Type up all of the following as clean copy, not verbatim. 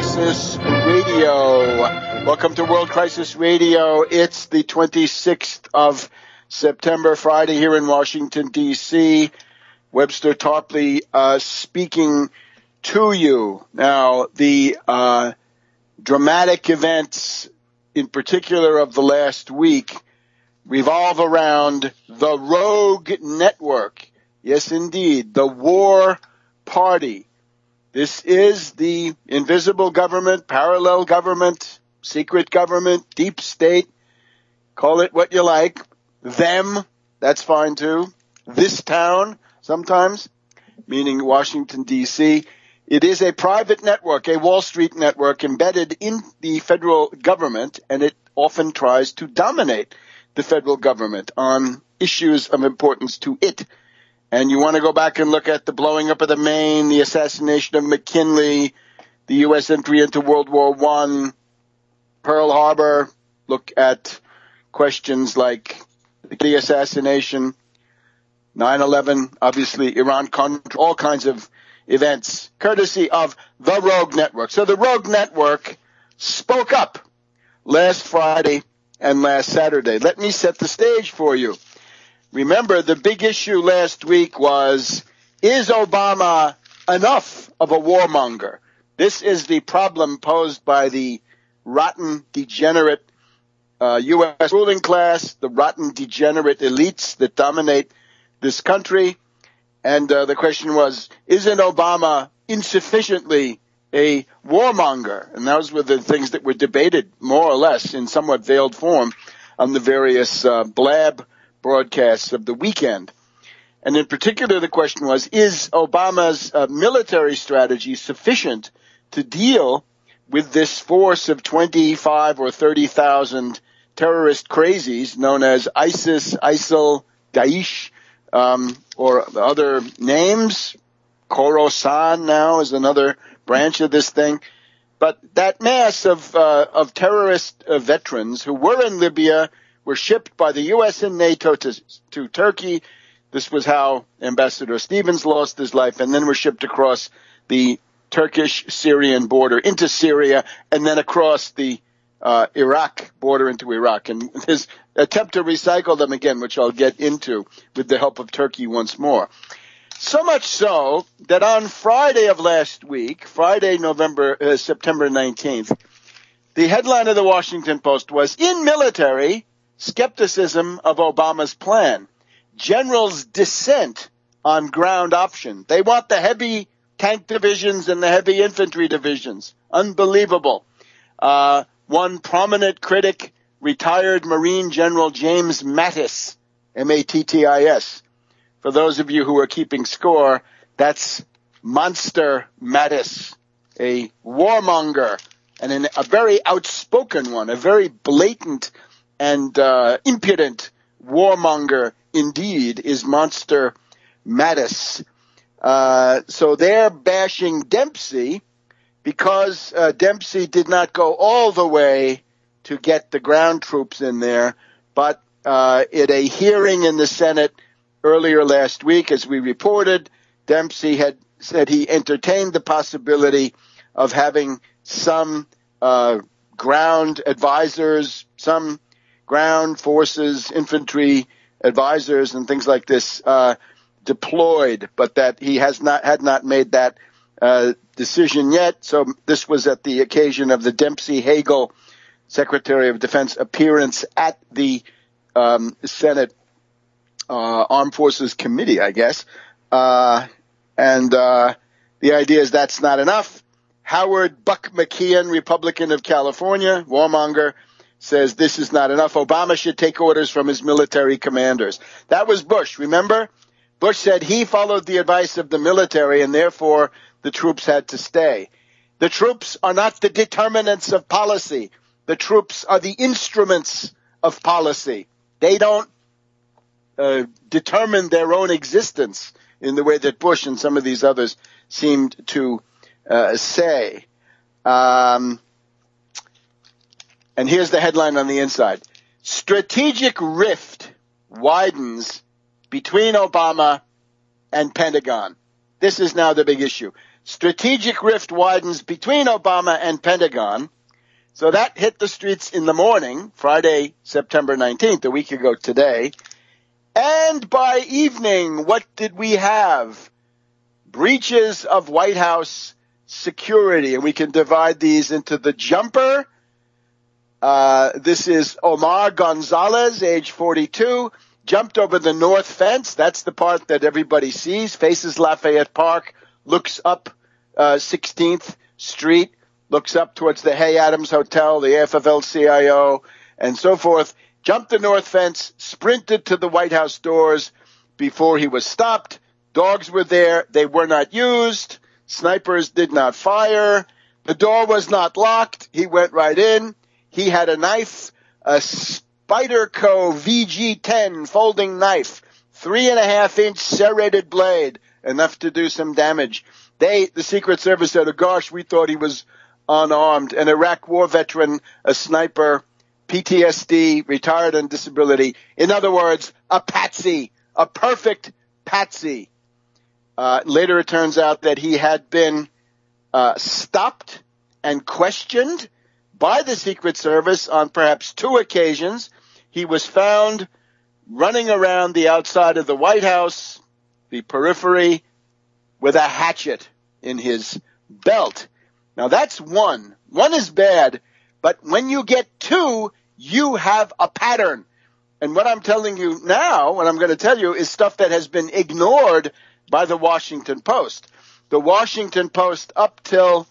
Crisis Radio. Welcome to World Crisis Radio. It's the 26th of September, Friday here in Washington, D.C. Webster Tarpley speaking to you. Now, the dramatic events, in particular of the last week, revolve around the rogue network. Yes, indeed, the war party. This is the invisible government, parallel government, secret government, deep state. Call it what you like. Them, that's fine too. This town, sometimes, meaning Washington, D.C. It is a private network, a Wall Street network embedded in the federal government, and it often tries to dominate the federal government on issues of importance to it. And you want to go back and look at the blowing up of the Maine, the assassination of McKinley, the U.S. entry into World War I, Pearl Harbor, look at questions like the assassination, 9/11, obviously Iran-Contra, all kinds of events, courtesy of the Rogue Network. So the Rogue Network spoke up last Friday and last Saturday. Let me set the stage for you. Remember, the big issue last week was, is Obama enough of a warmonger? This is the problem posed by the rotten, degenerate U.S. ruling class, the rotten, degenerate elites that dominate this country. And the question was, isn't Obama insufficiently a warmonger? And those were the things that were debated, more or less, in somewhat veiled form on the various blab broadcasts of the weekend. And in particular, the question was, is Obama's military strategy sufficient to deal with this force of 25 or 30,000 terrorist crazies known as ISIS, ISIL, Daesh, or other names? Khorasan now is another branch of this thing. But that mass of terrorist veterans who were in Libya were shipped by the U.S. and NATO to Turkey. This was how Ambassador Stevens lost his life, and then were shipped across the Turkish-Syrian border into Syria, and then across the Iraq border into Iraq. And his attempt to recycle them again, which I'll get into with the help of Turkey once more. So much so that on Friday of last week, Friday, September 19th, the headline of the Washington Post was, "In military skepticism of Obama's plan. Generals dissent on ground option." They want the heavy tank divisions and the heavy infantry divisions. Unbelievable. One prominent critic, retired Marine General James Mattis, M-A-T-T-I-S. For those of you who are keeping score, that's Monster Mattis, a warmonger, and a very outspoken one, a very blatant and impudent warmonger indeed is Monster Mattis. So they're bashing Dempsey because Dempsey did not go all the way to get the ground troops in there, but at a hearing in the Senate earlier last week, as we reported, Dempsey had said he entertained the possibility of having some ground advisors, some ground forces, infantry advisors and things like this deployed, but that he had not made that decision yet. So this was at the occasion of the Dempsey-Hagel Secretary of Defense appearance at the Senate Armed Forces Committee, I guess. And the idea is that's not enough. Howard Buck McKeon, Republican of California, warmonger, says this is not enough. Obama should take orders from his military commanders. That was Bush, remember? Bush said he followed the advice of the military and therefore the troops had to stay. The troops are not the determinants of policy. The troops are the instruments of policy. They don't determine their own existence in the way that Bush and some of these others seemed to say. And here's the headline on the inside. Strategic rift widens between Obama and Pentagon. This is now the big issue. strategic rift widens between Obama and Pentagon. So that hit the streets in the morning, Friday, September 19th, a week ago today. And by evening, what did we have? Breaches of White House security. And we can divide these into the jumper. This is Omar Gonzalez, age 42, jumped over the north fence. That's the part that everybody sees, faces Lafayette Park, looks up 16th Street, looks up towards the Hay Adams Hotel, the AFL-CIO, and so forth, jumped the north fence, sprinted to the White House doors before he was stopped. Dogs were there. They were not used. Snipers did not fire. The door was not locked. He went right in. He had a knife, a Spyderco VG-10 folding knife, 3.5-inch serrated blade, enough to do some damage. The Secret Service said, oh gosh, we thought he was unarmed. An Iraq war veteran, a sniper, PTSD, retired on disability. In other words, a patsy, a perfect patsy. Later it turns out that he had been stopped and questioned by the Secret Service on perhaps 2 occasions. He was found running around the outside of the White House, the periphery, with a hatchet in his belt. Now that's one. One is bad, but when you get 2, you have a pattern. And what I'm telling you now, what I'm going to tell you, is stuff that has been ignored by the Washington Post. The Washington Post up till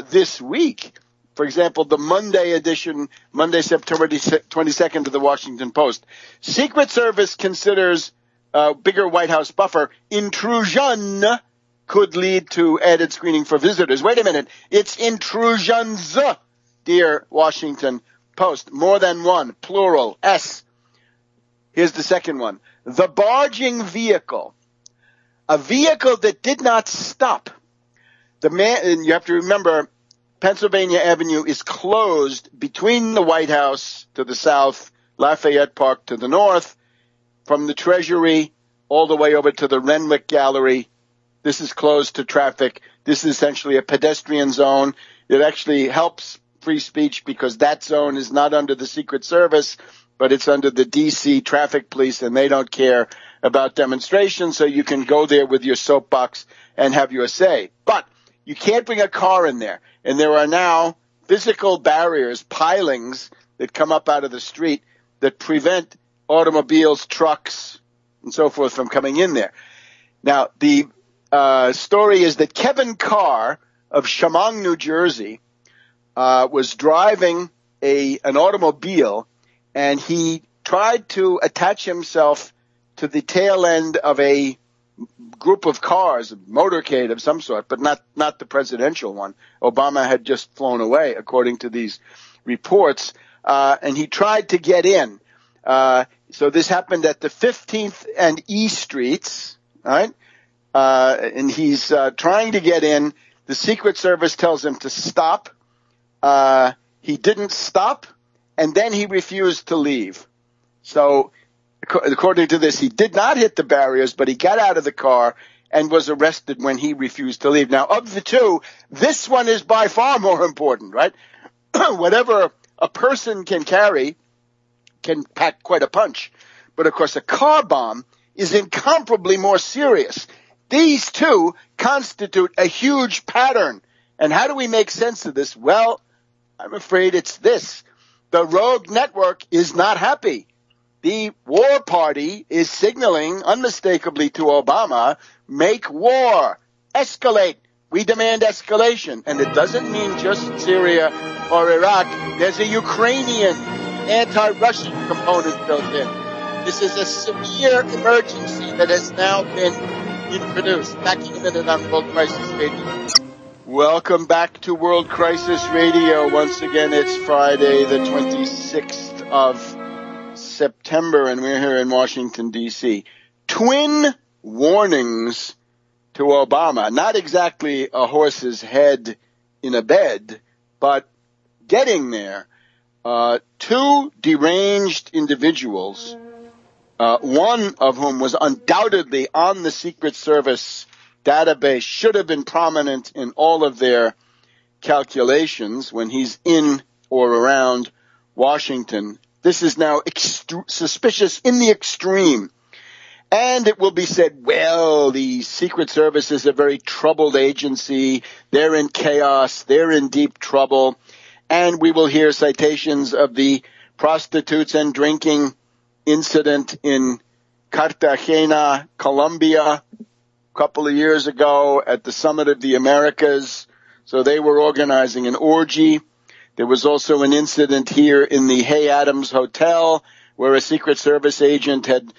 this week, for example, the Monday edition, Monday, September 22nd of the Washington Post. Secret Service considers bigger White House buffer. Intrusion could lead to added screening for visitors. Wait a minute. It's intrusions, dear Washington Post. More than one, plural, S. Here's the second one. The barging vehicle. A vehicle that did not stop. And you have to remember, Pennsylvania Avenue is closed between the White House to the south, Lafayette Park to the north, from the Treasury all the way over to the Renwick Gallery. This is closed to traffic. This is essentially a pedestrian zone. It actually helps free speech because that zone is not under the Secret Service, but it's under the D.C. traffic police, and they don't care about demonstrations, so you can go there with your soapbox and have your say. But you can't bring a car in there. And there are now physical barriers, pilings that come up out of the street that prevent automobiles, trucks, and so forth from coming in there. Now, the story is that Kevin Carr of Chemung, New Jersey, was driving an automobile, and he tried to attach himself to the tail end of a group of cars, a motorcade of some sort, but not the presidential one. Obama had just flown away, according to these reports, and he tried to get in. So this happened at the 15th and E Streets, right? And he's trying to get in. The Secret Service tells him to stop. He didn't stop, and then he refused to leave. So according to this, he did not hit the barriers, but he got out of the car and was arrested when he refused to leave. Now, of the 2, this one is by far more important, right? Whatever a person can carry can pack quite a punch. But, of course, a car bomb is incomparably more serious. These 2 constitute a huge pattern. And how do we make sense of this? Well, I'm afraid it's this. The rogue network is not happy. The war party is signaling unmistakably to Obama, make war, escalate. We demand escalation. And it doesn't mean just Syria or Iraq. There's a Ukrainian anti-Russian component built in. This is a severe emergency that has now been introduced. Back in a minute on World Crisis Radio. Welcome back to World Crisis Radio. Once again, it's Friday, the 26th of September, and we're here in Washington, D.C. Twin warnings to Obama. Not exactly a horse's head in a bed, but getting there. 2 deranged individuals, one of whom was undoubtedly on the Secret Service database should have been prominent in all of their calculations when he's in or around Washington. This is now suspicious in the extreme. And it will be said, well, the Secret Service is a very troubled agency. They're in chaos. They're in deep trouble. And we will hear citations of the prostitutes and drinking incident in Cartagena, Colombia, a couple of years ago at the Summit of the Americas. So they were organizing an orgy. There was also an incident here in the Hay Adams Hotel where a Secret Service agent had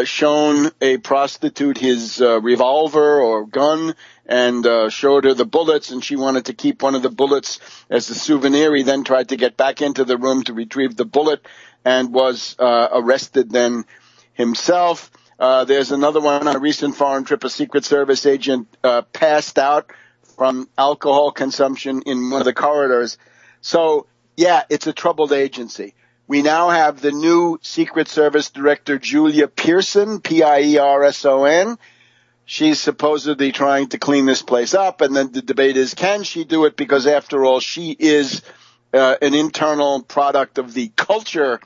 shown a prostitute his revolver or gun and showed her the bullets, and she wanted to keep one of the bullets as a souvenir. He then tried to get back into the room to retrieve the bullet and was arrested then himself. There's another one on a recent foreign trip. A Secret Service agent passed out from alcohol consumption in one of the corridors. So, yeah, it's a troubled agency. We now have the new Secret Service Director, Julia Pearson, Pierson. She's supposedly trying to clean this place up, and then the debate is, can she do it? Because, after all, she is an internal product of the culture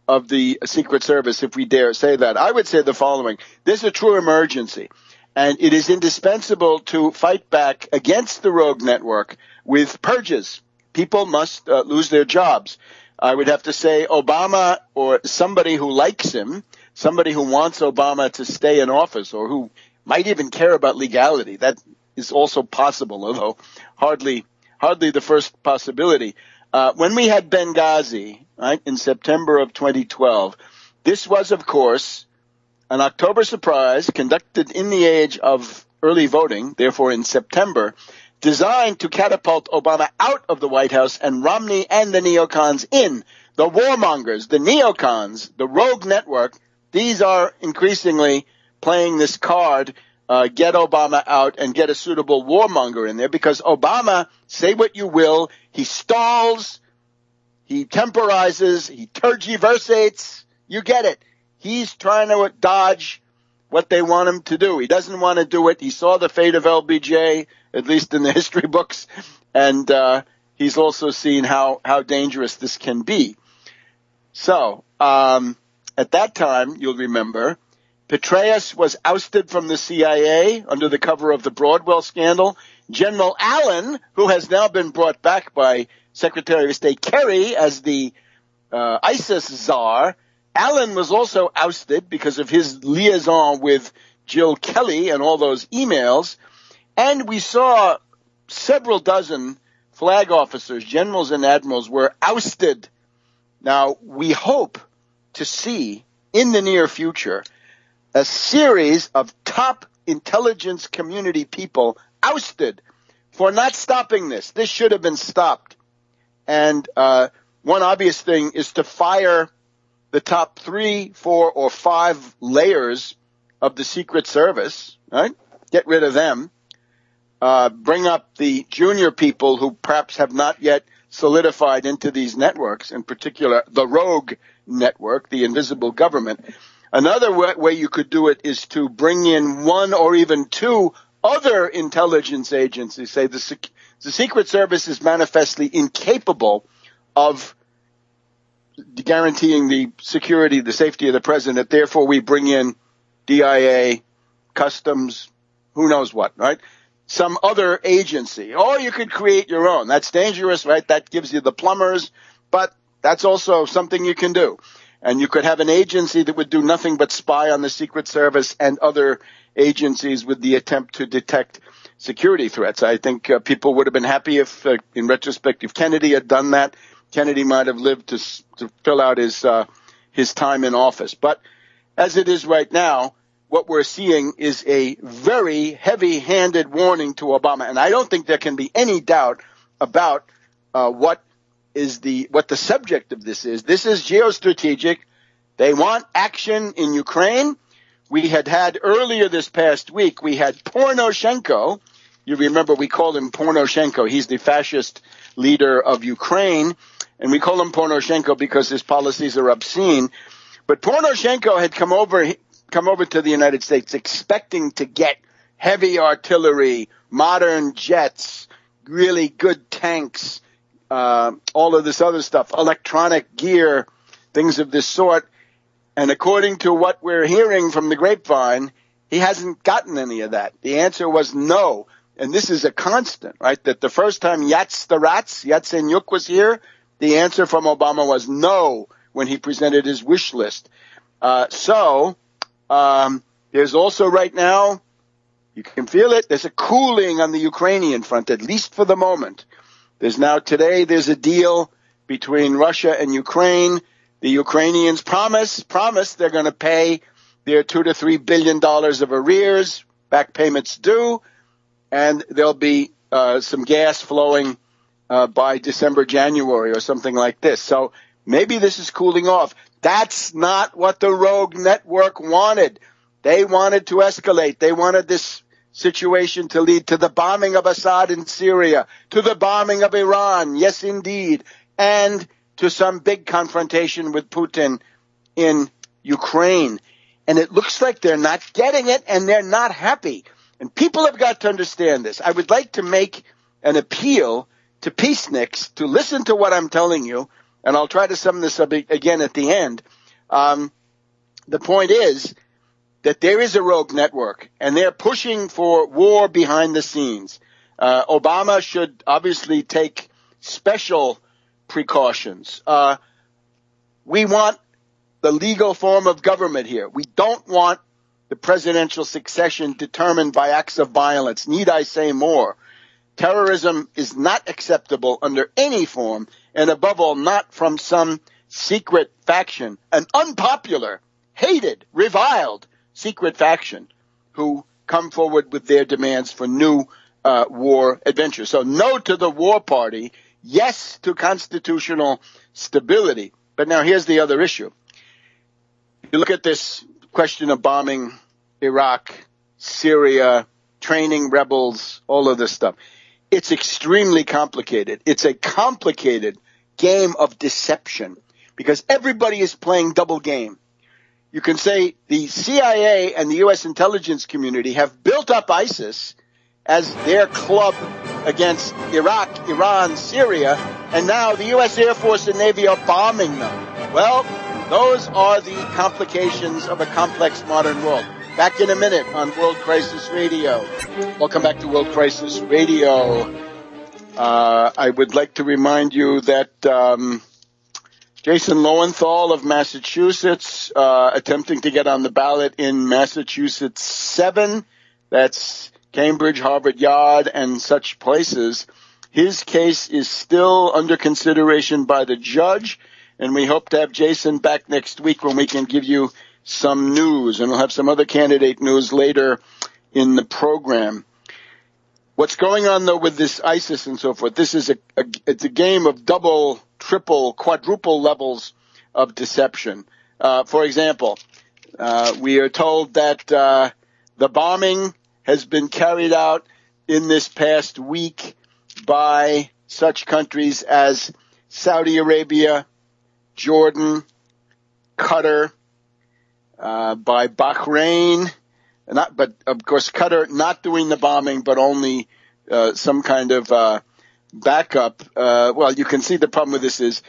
of the Secret Service, if we dare say that. I would say the following. There's a true emergency, and it is indispensable to fight back against the rogue network with purges. People must lose their jobs. I would have to say Obama or somebody who likes him, somebody who wants Obama to stay in office or who might even care about legality. That is also possible, although hardly the first possibility. When we had Benghazi, right, in September of 2012, this was, of course, an October surprise conducted in the age of early voting, therefore in September, designed to catapult Obama out of the White House and Romney and the neocons in. The warmongers, the neocons, the rogue network, these are increasingly playing this card, get Obama out and get a suitable warmonger in there, because Obama, say what you will, he stalls, he temporizes, he tergiversates, you get it. He's trying to dodge what they want him to do. He doesn't want to do it. He saw the fate of LBJ, at least in the history books, and he's also seen how dangerous this can be. So, at that time, you'll remember, Petraeus was ousted from the CIA under the cover of the Broadwell scandal. General Allen, who has now been brought back by Secretary of State Kerry as the ISIS czar, Allen was also ousted because of his liaison with Jill Kelly and all those emails. And we saw several dozen flag officers, generals and admirals, were ousted. Now, we hope to see in the near future a series of top intelligence community people ousted for not stopping this. This should have been stopped. And one obvious thing is to fire the top 3, 4, or 5 layers of the Secret Service, right? Get rid of them. Bring up the junior people who perhaps have not yet solidified into these networks, in particular the rogue network, the invisible government. Another way you could do it is to bring in 1 or even 2 other intelligence agencies. Say the Secret Service is manifestly incapable of guaranteeing the security, the safety of the president. Therefore, we bring in DIA, Customs, who knows what, right? Some other agency. Or you could create your own. That's dangerous, right? That gives you the plumbers, but that's also something you can do. And you could have an agency that would do nothing but spy on the Secret Service and other agencies with the attempt to detect security threats. I think people would have been happy if, in retrospect, if Kennedy had done that. Kennedy might have lived to fill out his time in office. But as it is right now, what we're seeing is a very heavy-handed warning to Obama. And I don't think there can be any doubt about what the subject of this is. This is geostrategic. They want action in Ukraine. We had earlier this past week, we had Poroshenko. You remember we called him Poroshenko. He's the fascist leader of Ukraine. And we call him Poroshenko because his policies are obscene. But Poroshenko had come over to the United States expecting to get heavy artillery, modern jets, really good tanks, all of this other stuff, electronic gear, things of this sort. And according to what we're hearing from the grapevine, he hasn't gotten any of that. The answer was no. And this is a constant, right? That the first time Yatsenyuk was here, the answer from Obama was no when he presented his wish list. So there's also right now, you can feel it, there's a cooling on the Ukrainian front, at least for the moment. There's a deal between Russia and Ukraine. The Ukrainians promise they're going to pay their $2 to $3 billion of arrears, back payments due, and there'll be some gas flowing by December, January, or something like this. So maybe this is cooling off. That's not what the rogue network wanted. They wanted to escalate. They wanted this situation to lead to the bombing of Assad in Syria, to the bombing of Iran, yes, indeed, and to some big confrontation with Putin in Ukraine. And it looks like they're not getting it, and they're not happy. And people have got to understand this. I would like to make an appeal to peaceniks to listen to what I'm telling you, and I'll try to sum this up again at the end. The point is that there is a rogue network, and they're pushing for war behind the scenes. Obama should obviously take special precautions. We want the legal form of government here. We don't want the presidential succession determined by acts of violence. Need I say more? Terrorism is not acceptable under any form, and above all, not from some secret faction, an unpopular, hated, reviled secret faction who come forward with their demands for new war adventures. So no to the war party, yes to constitutional stability. But now here's the other issue. You look at this question of bombing Iraq, Syria, training rebels, all of this stuff. It's extremely complicated. It's a complicated game of deception because everybody is playing double game. You can say the CIA and the U.S. intelligence community have built up ISIS as their club against Iraq, Iran, Syria, and now the U.S. Air Force and Navy are bombing them. Well, those are the complications of a complex modern world. Back in a minute on World Crisis Radio. Welcome back to World Crisis Radio. I would like to remind you that Jason Lowenthal of Massachusetts, attempting to get on the ballot in Massachusetts 7, that's Cambridge, Harvard Yard, and such places. His case is still under consideration by the judge, and we hope to have Jason back next week when we can give you some news, and we'll have some other candidate news later in the program. What's going on, though, with this ISIS and so forth, this is it's a game of double, triple, quadruple levels of deception. For example, we are told that the bombing has been carried out in this past week by such countries as Saudi Arabia, Jordan, Qatar, by Bahrain, but of course Qatar not doing the bombing, but only some kind of backup. Well, you can see the problem with this is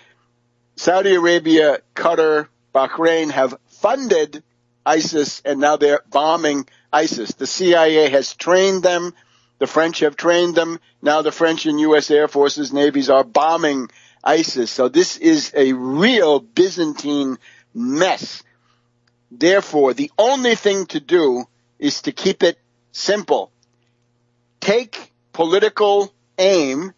Saudi Arabia, Qatar, Bahrain have funded ISIS, and now they're bombing ISIS. The CIA has trained them. The French have trained them. Now the French and U.S. Air Forces, navies are bombing ISIS. So this is a real Byzantine mess. Therefore, the only thing to do is to keep it simple. Take political aim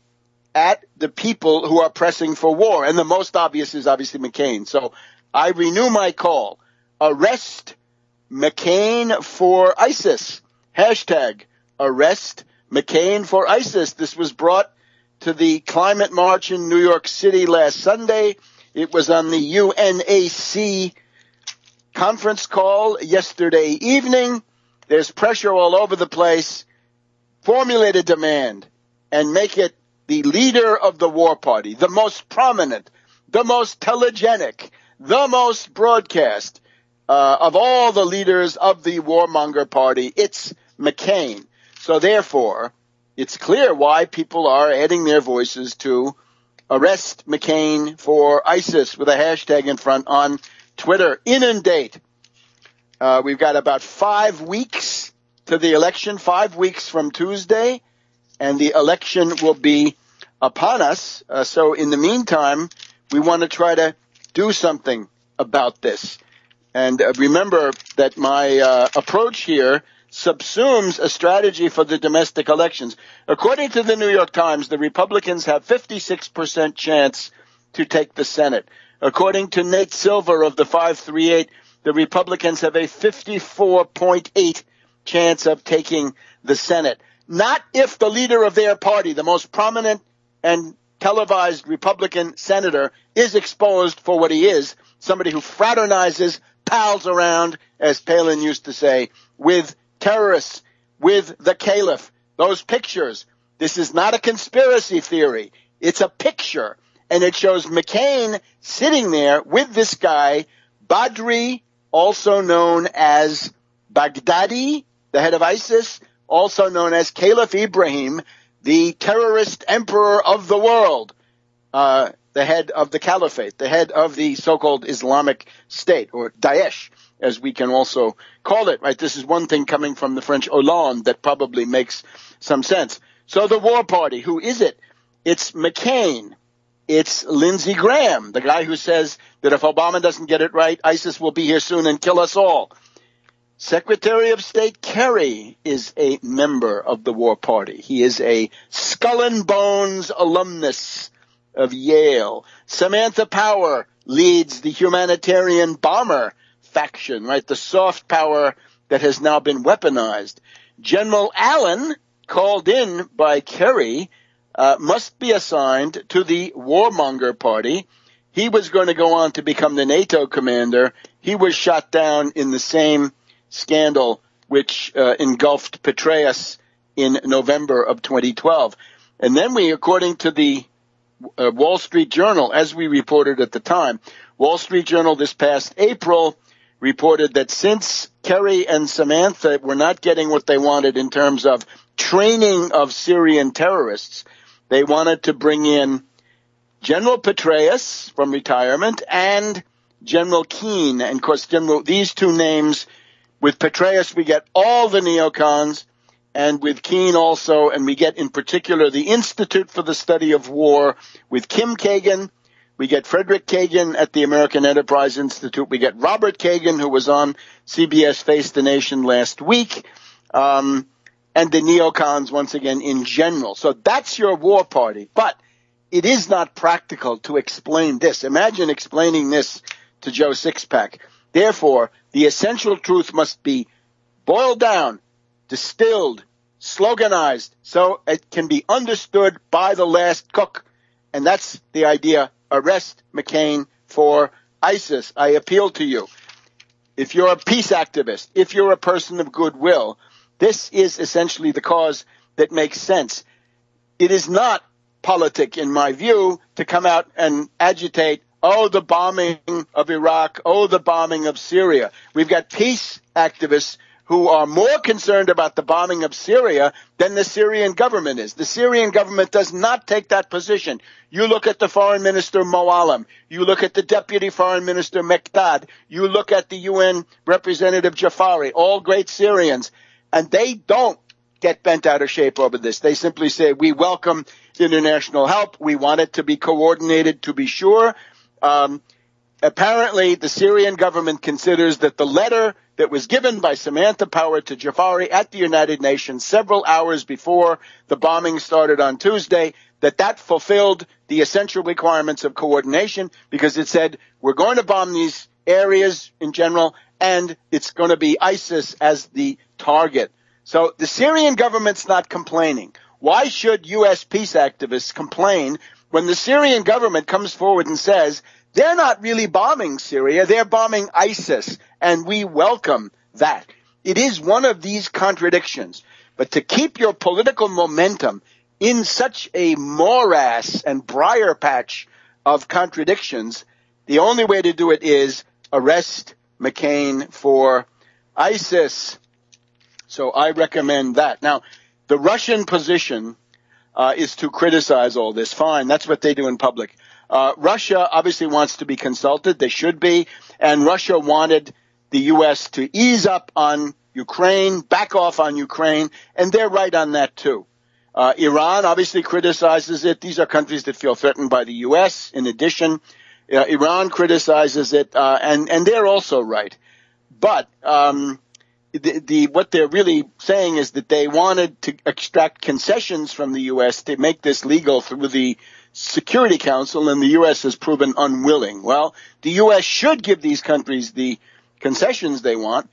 at the people who are pressing for war. And the most obvious is obviously McCain. So I renew my call. Arrest McCain for ISIS. Hashtag arrest McCain for ISIS. This was brought to the climate march in New York City last Sunday. It was on the UNAC conference call yesterday evening. There's pressure all over the place. Formulate a demand and make it the leader of the war party, the most prominent, the most telegenic, the most broadcast of all the leaders of the warmonger party. It's McCain. So therefore, it's clear why people are adding their voices to arrest McCain for ISIS with a hashtag in front on Twitter. Inundate. We've got about 5 weeks to the election, 5 weeks from Tuesday, and the election will be upon us. So in the meantime, we want to try to do something about this. And remember that my approach here subsumes a strategy for the domestic elections. According to the New York Times, the Republicans have 56% chance to take the Senate. According to Nate Silver of the 538, the Republicans have a 54.8 chance of taking the Senate. Not if the leader of their party, the most prominent and televised Republican senator, is exposed for what he is, somebody who fraternizes, pals around, as Palin used to say, with terrorists, with the caliph. Those pictures. This is not a conspiracy theory. It's a picture. And it shows McCain sitting there with this guy, Badri, also known as Baghdadi, the head of ISIS, also known as Caliph Ibrahim, the terrorist emperor of the world, the head of the caliphate, the head of the so-called Islamic State, or Daesh, as we can also call it, right? This is one thing coming from the French Hollande that probably makes some sense. So the war party, who is it? It's McCain. It's Lindsey Graham, the guy who says that if Obama doesn't get it right, ISIS will be here soon and kill us all. Secretary of State Kerry is a member of the war party. He is a Skull and Bones alumnus of Yale. Samantha Power leads the humanitarian bomber faction, right? The soft power that has now been weaponized. General Allen, called in by Kerry, must be assigned to the warmonger party. He was going to go on to become the NATO commander. He was shot down in the same scandal which engulfed Petraeus in November of 2012. And then according to the Wall Street Journal, as we reported at the time, Wall Street Journal this past April reported that since Kerry and Samantha were not getting what they wanted in terms of training of Syrian terrorists, they wanted to bring in General Petraeus from retirement and General Keane. And of course, these two names, with Petraeus we get all the neocons, and with Keane also, and we get in particular the Institute for the Study of War with Kim Kagan. We get Frederick Kagan at the American Enterprise Institute. We get Robert Kagan, who was on CBS Face the Nation last week, and the neocons once again in general. So that's your war party. But it is not practical to explain this. Imagine explaining this to Joe Sixpack. Therefore, the essential truth must be boiled down, distilled, sloganized, so it can be understood by the last cook. And that's the idea. Arrest McCain for ISIS. I appeal to you. If you're a peace activist, if you're a person of goodwill, this is essentially the cause that makes sense. It is not politic, in my view, to come out and agitate, oh, the bombing of Iraq, oh, the bombing of Syria. We've got peace activists who are more concerned about the bombing of Syria than the Syrian government is. The Syrian government does not take that position. You look at the foreign minister Moallem. You look at the deputy foreign minister Mekdad. You look at the UN representative Jafari, all great Syrians, and they don't get bent out of shape over this. They simply say, we welcome international help. We want it to be coordinated, to be sure. Apparently, the Syrian government considers that the letter that was given by Samantha Power to Jafari at the United Nations several hours before the bombing started on Tuesday, that fulfilled the essential requirements of coordination, because it said, we're going to bomb these areas in general, and it's going to be ISIS as the target. So the Syrian government's not complaining. Why should U.S. peace activists complain when the Syrian government comes forward and says, they're not really bombing Syria, they're bombing ISIS, and we welcome that? It is one of these contradictions. But to keep your political momentum in such a morass and briar patch of contradictions, the only way to do it is arrest McCain for ISIS. So I recommend that. Now, the Russian position is to criticize all this. Fine, that's what they do in public. Russia obviously wants to be consulted. They should be. And Russia wanted the U.S. to ease up on Ukraine, back off on Ukraine, and they're right on that too. Iran obviously criticizes it. These are countries that feel threatened by the U.S. In addition, Iran criticizes it, and they're also right. But what they're really saying is that they wanted to extract concessions from the U.S. to make this legal through the Security Council, and the U.S. has proven unwilling. Well, the U.S. should give these countries the concessions they want,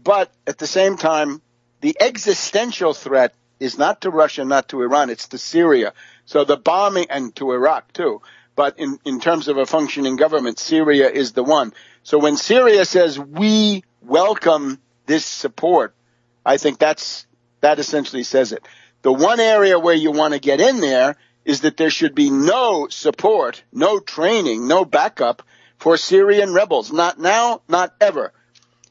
but at the same time, the existential threat is not to Russia, not to Iran, it's to Syria. So the bombing, and to Iraq too, but in terms of a functioning government, Syria is the one. So when Syria says we welcome this support, I think that essentially says it. The one area where you want to get in there is that there should be no support, no training, no backup for Syrian rebels. Not now, not ever.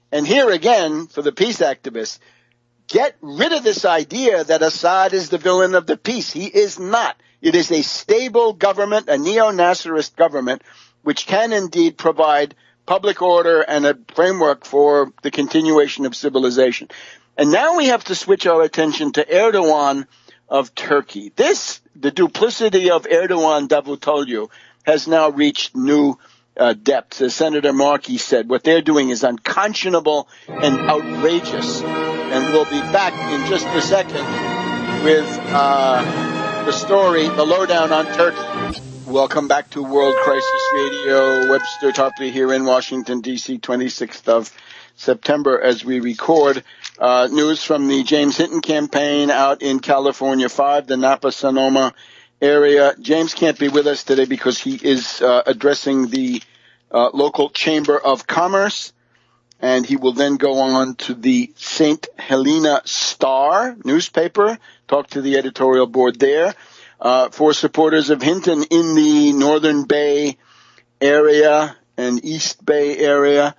And here again, for the peace activists, get rid of this idea that Assad is the villain of the peace. He is not. It is a stable government, a neo-Nasserist government, which can indeed provide public order and a framework for the continuation of civilization. And now we have to switch our attention to Erdogan of Turkey. The duplicity of Erdogan, Davutoglu, has now reached new depths. As Senator Markey said, what they're doing is unconscionable and outrageous. And we'll be back in just a second with the story, the lowdown on Turkey. Welcome back to World Crisis Radio. Webster Tarpley here in Washington, D.C., 26th of September as we record. News from the James Hinton campaign out in California 5, the Napa-Sonoma area. James can't be with us today because he is addressing the local Chamber of Commerce, and he will then go on to the St. Helena Star newspaper, talk to the editorial board there. For supporters of Hinton in the Northern Bay area and East Bay area,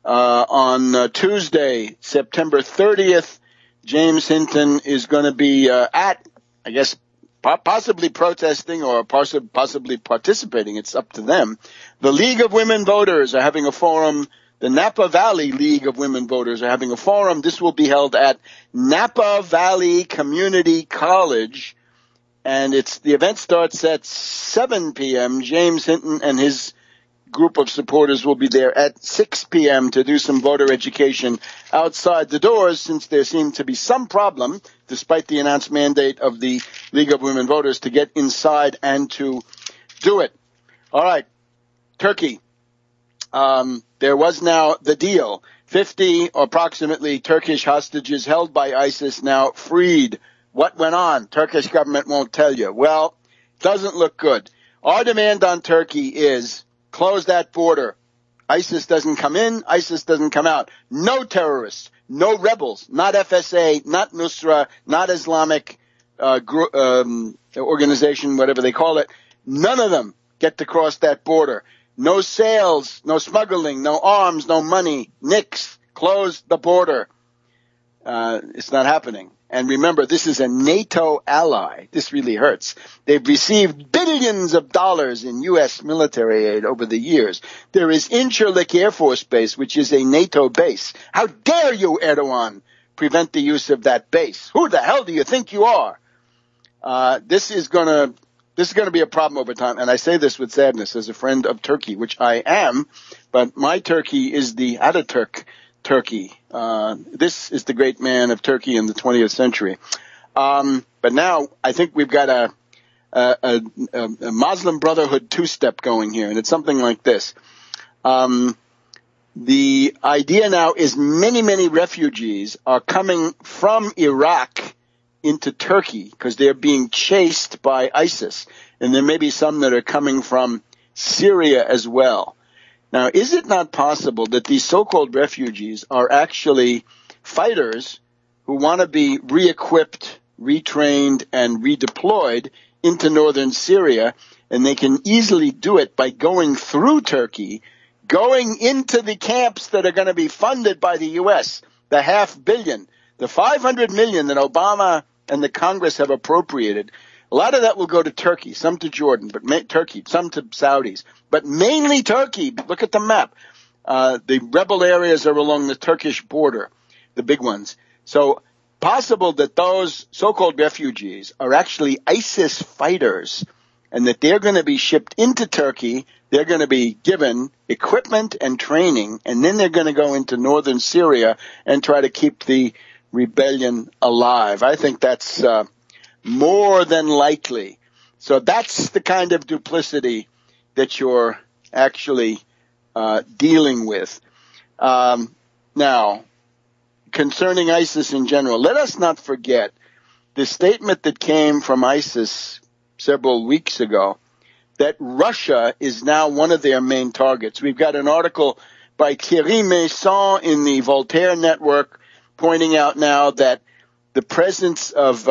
on Tuesday, September 30th, James Hinton is going to be at, I guess, possibly protesting or possibly participating. It's up to them. The League of Women Voters are having a forum. The Napa Valley League of Women Voters are having a forum. This will be held at Napa Valley Community College, and the event starts at 7 p.m. James Hinton and his group of supporters will be there at 6 p.m. to do some voter education outside the doors, since there seemed to be some problem, despite the announced mandate of the League of Women Voters, to get inside and to do it. All right, Turkey. There was now the deal. 50 approximately Turkish hostages held by ISIS now freed. What went on? Turkish government won't tell you. Well, doesn't look good. Our demand on Turkey is close that border. ISIS doesn't come in. ISIS doesn't come out. No terrorists, no rebels, not FSA, not Nusra, not Islamic organization, whatever they call it. None of them get to cross that border. No sales, no smuggling, no arms, no money. Nix. Close the border. It's not happening. And remember, this is a NATO ally. This really hurts. They've received billions of dollars in U.S. military aid over the years. There is Incirlik Air Force Base, which is a NATO base. How dare you, Erdogan, prevent the use of that base? Who the hell do you think you are? This is going to be a problem over time. And I say this with sadness as a friend of Turkey, which I am, but my Turkey is the Ataturk Turkey. This is the great man of Turkey in the 20th century. But now I think we've got a Muslim Brotherhood two-step going here, and it's something like this. The idea now is many refugees are coming from Iraq into Turkey because they're being chased by ISIS, and there may be some that are coming from Syria as well. Now, is it not possible that these so-called refugees are actually fighters who want to be re-equipped, retrained, and redeployed into northern Syria, and they can easily do it by going through Turkey, going into the camps that are going to be funded by the U.S., the $500 million. The $500 million that Obama and the Congress have appropriated, a lot of that will go to Turkey, some to Jordan, but Turkey, some to Saudis, but mainly Turkey. Look at the map. The rebel areas are along the Turkish border, the big ones. So possible that those so-called refugees are actually ISIS fighters and that they're going to be shipped into Turkey. They're going to be given equipment and training, and then they're going to go into northern Syria and try to keep the rebellion alive. I think that's more than likely. So that's the kind of duplicity that you're actually dealing with. Now, concerning ISIS in general, let us not forget the statement that came from ISIS several weeks ago that Russia is now one of their main targets. We've got an article by Thierry Masson in the Voltaire Network pointing out now that the presence of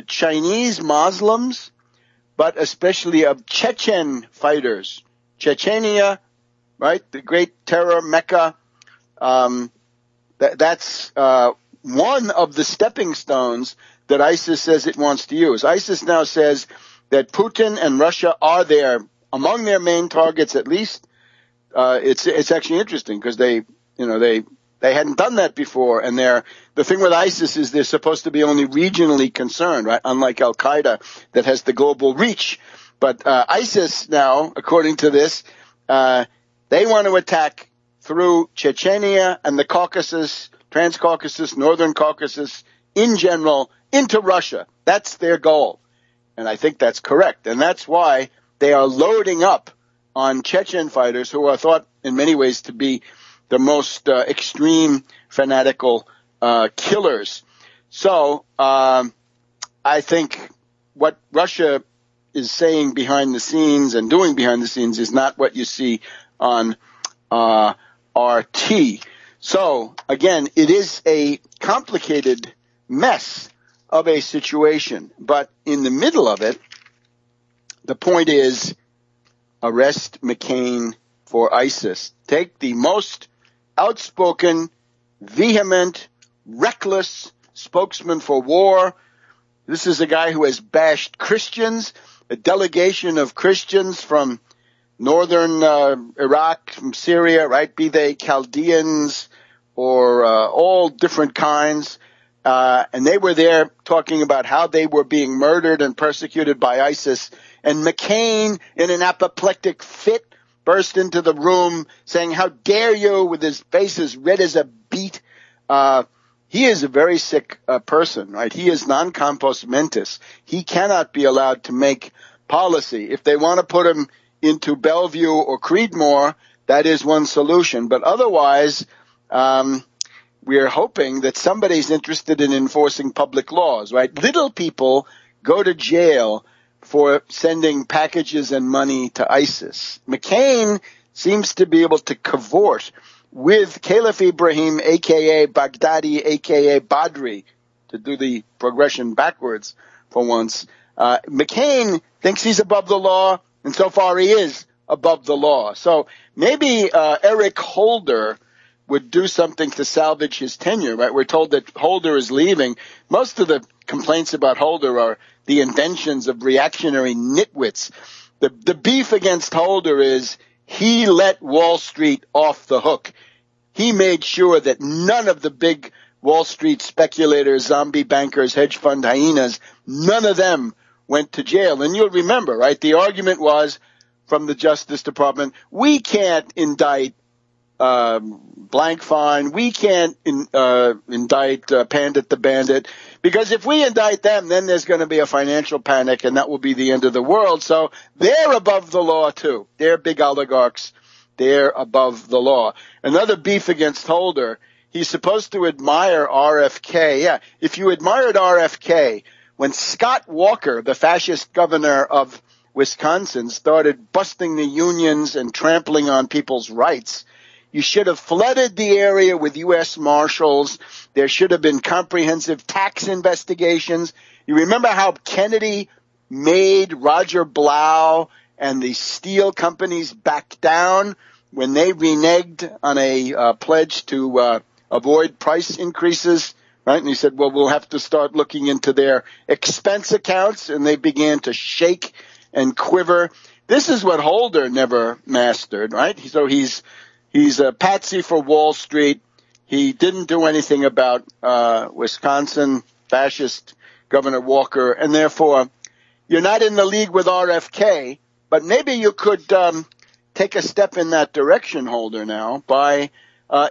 Chinese Muslims, but especially of Chechen fighters, Chechnya, right, the great terror Mecca, that's one of the stepping stones that ISIS says it wants to use. ISIS now says that Putin and Russia are among their main targets at least. It's actually interesting because they hadn't done that before, and the thing with ISIS is they're supposed to be only regionally concerned, right? Unlike Al Qaeda that has the global reach. But ISIS now, according to this, they want to attack through Chechnya and the Caucasus, Transcaucasus, Northern Caucasus, in general, into Russia. That's their goal. And I think that's correct. And that's why they are loading up on Chechen fighters who are thought in many ways to be the most extreme fanatical killers. So I think what Russia is saying behind the scenes and doing behind the scenes is not what you see on RT. So, again, it is a complicated mess of a situation. But in the middle of it, the point is arrest McCain for ISIS. Take the most outspoken, vehement, reckless spokesman for war. This is a guy who has bashed Christians, a delegation of Christians from northern Iraq, from Syria, right, be they Chaldeans or all different kinds. And they were there talking about how they were being murdered and persecuted by ISIS. And McCain, in an apoplectic fit, burst into the room saying, "How dare you," with his face as red as a beet. He is a very sick person, right? He is non compos mentis. He cannot be allowed to make policy. If they want to put him into Bellevue or Creedmoor, that is one solution. But otherwise, we are hoping that somebody's interested in enforcing public laws, right? Little people go to jail for sending packages and money to ISIS. McCain seems to be able to cavort with Caliph Ibrahim, a.k.a. Baghdadi, a.k.a. Badri, to do the progression backwards for once. McCain thinks he's above the law, and so far he is above the law. So maybe Eric Holder would do something to salvage his tenure, right? We're told that Holder is leaving. Most of the complaints about Holder are the inventions of reactionary nitwits. The beef against Holder is he let Wall Street off the hook. He made sure that none of the big Wall Street speculators, zombie bankers, hedge fund hyenas, none of them went to jail. And you'll remember, right, the argument was from the Justice Department, we can't indict blank fine, we can't indict Pandit the Bandit, because if we indict them, then there's going to be a financial panic, and that will be the end of the world. So they're above the law, too. They're big oligarchs. They're above the law. Another beef against Holder, he's supposed to admire RFK. Yeah, if you admired RFK, when Scott Walker, the fascist governor of Wisconsin, started busting the unions and trampling on people's rights, you should have flooded the area with U.S. Marshals. There should have been comprehensive tax investigations. You remember how Kennedy made Roger Blau and the steel companies back down when they reneged on a pledge to avoid price increases right? And he said, well, we'll have to start looking into their expense accounts, and they began to shake and quiver. This is what Holder never mastered, right? So he's a patsy for Wall Street. He didn't do anything about Wisconsin fascist Governor Walker, and therefore you're not in the league with RFK, but maybe you could take a step in that direction, Holder, now by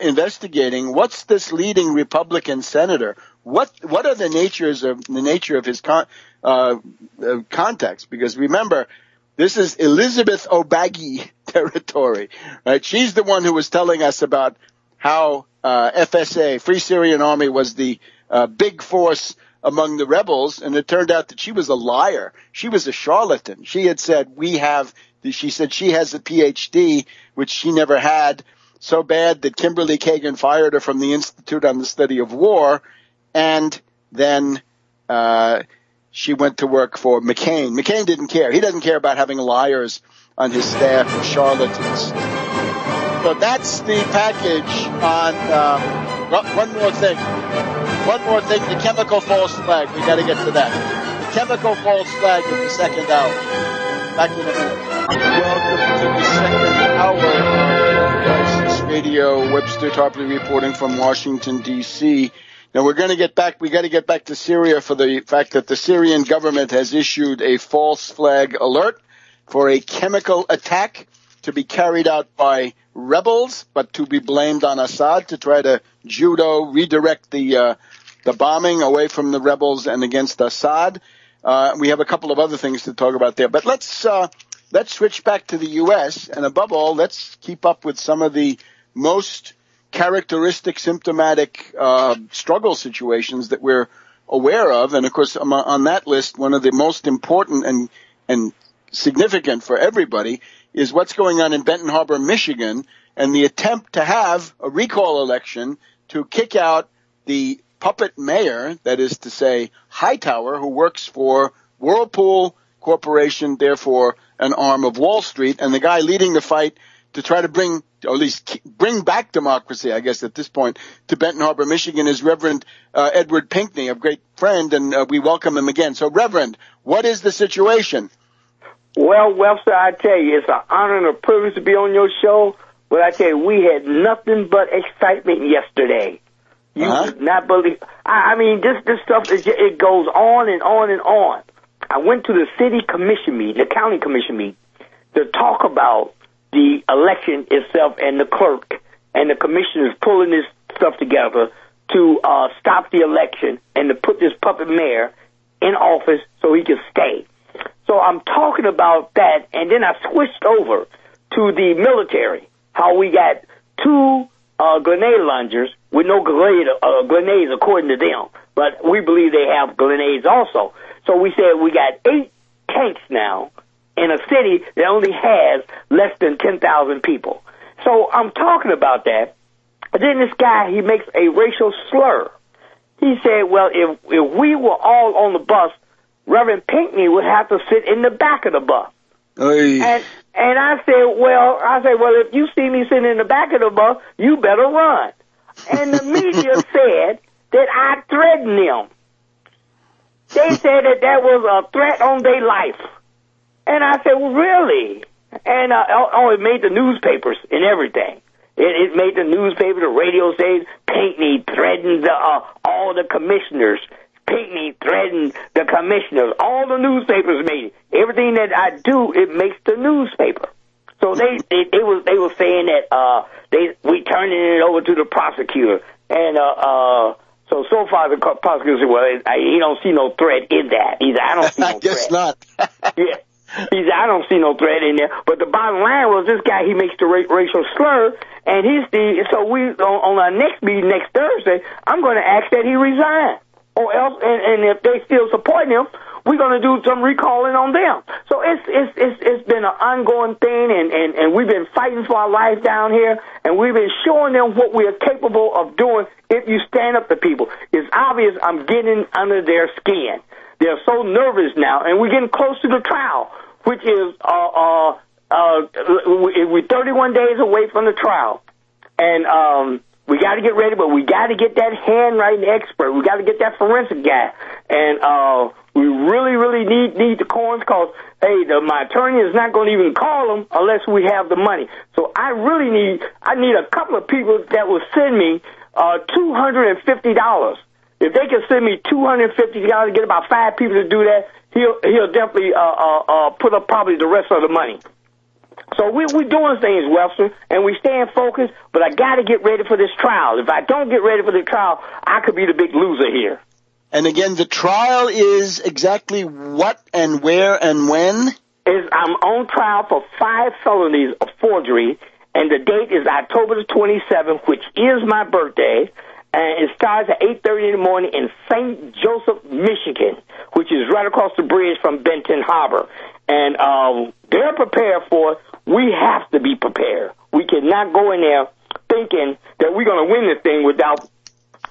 investigating what's this leading Republican senator. What are the nature of his contacts? Because remember, this is Elizabeth O'Baggy territory, right? She's the one who was telling us about how FSA, Free Syrian Army, was the big force among the rebels, and it turned out that she was a liar. She was a charlatan. She had said, she said she has a PhD, which she never had, so bad that Kimberly Kagan fired her from the Institute on the Study of War, and then she went to work for McCain. McCain didn't care. He doesn't care about having liars on his staff or charlatans. So that's the package on one more thing, the chemical false flag. We got to get to that. The chemical false flag in the second hour. Back in a minute. Welcome to the second hour of Crisis Radio. Webster Tarpley reporting from Washington, D.C. Now we got to get back to Syria for the fact that the Syrian government has issued a false flag alert for a chemical attack to be carried out by rebels, but to be blamed on Assad to try to redirect the bombing away from the rebels and against Assad. We have a couple of other things to talk about there, but let's switch back to the U.S. and above all, let's keep up with some of the most characteristic, symptomatic struggle situations that we're aware of. And of course, on that list, one of the most important and significant for everybody is what's going on in Benton Harbor, Michigan, and the attempt to have a recall election to kick out the puppet mayor, that is to say Hightower, who works for Whirlpool Corporation, therefore an arm of Wall Street, and the guy leading the fight to try to bring back democracy, I guess at this point, to Benton Harbor, Michigan, is Reverend Edward Pinkney, a great friend, and we welcome him again. So, Reverend, what is the situation? Well, Webster, I tell you, it's an honor and a privilege to be on your show. But I tell you, we had nothing but excitement yesterday. You would not believe. I mean, this stuff it goes on and on and on. I went to the city commission meeting, the county commission meeting, to talk about the election itself and the clerk and the commissioners pulling this stuff together to stop the election and to put this puppet mayor in office so he could stay. So I'm talking about that, and then I switched over to the military, how we got two grenade launchers with no grenades according to them, but we believe they have grenades also. So we said we got 8 tanks now in a city that only has less than 10,000 people. So I'm talking about that. But then this guy, he makes a racial slur. He said, well, if we were all on the bus, Reverend Pinkney would have to sit in the back of the bus. And I said, well, if you see me sitting in the back of the bus, you better run. And the media said that I threatened them. They said that was a threat on their life. And I said, well, really? And it made the newspapers and everything. It made the newspaper, the radio says Pinkney threatened all the commissioners. Pinkney threatened the commissioners. All the newspapers made it. Everything that I do, it makes the newspaper. So they were saying that we turning it over to the prosecutor, and so far the prosecutor said, well, he don't see no threat in that. He said, I don't see no threat. I guess not. Yeah. He said, I don't see no threat in there. But the bottom line was this guy, he makes the racial slur, and so we on our next meeting next Thursday, I'm going to ask that he resign. Or else, and if they still support him, we're going to do some recalling on them. So it's been an ongoing thing, and we've been fighting for our life down here, and we've been showing them what we are capable of doing if you stand up to people. It's obvious I'm getting under their skin. They're so nervous now, and we're getting close to the trial, which is we're 31 days away from the trial, and We got to get ready, but we got to get that handwriting expert. We got to get that forensic guy. And we really, really need the coins because, hey, my attorney is not going to even call them unless we have the money. So I need a couple of people that will send me $250. If they can send me $250, get about 5 people to do that, he'll definitely put up probably the rest of the money. So we're doing things, Webster, and we staying focused, but I got to get ready for this trial. If I don't get ready for the trial, I could be the big loser here. And again, the trial is exactly what and where and when? I'm on trial for 5 felonies of forgery, and the date is October the 27th, which is my birthday, and it starts at 8:30 in the morning in St. Joseph, Michigan, which is right across the bridge from Benton Harbor. And they're prepared for it. We have to be prepared. We cannot go in there thinking that we're going to win this thing without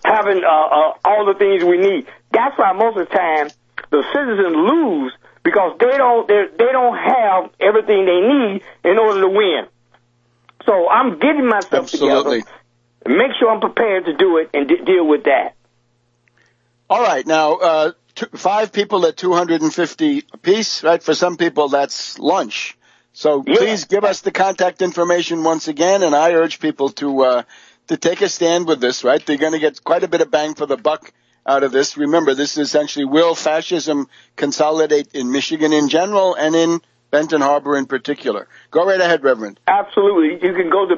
having all the things we need. That's why most of the time the citizens lose, because they don't have everything they need in order to win. So I'm getting myself together, make sure I'm prepared to do it and deal with that. All right, now 5 people at $250 apiece, right? For some people, that's lunch. So please give us the contact information once again, and I urge people to take a stand with this, right? They're going to get quite a bit of bang for the buck out of this. Remember, this is essentially will fascism consolidate in Michigan in general and in Benton Harbor in particular. Go right ahead, Reverend. Absolutely. You can go to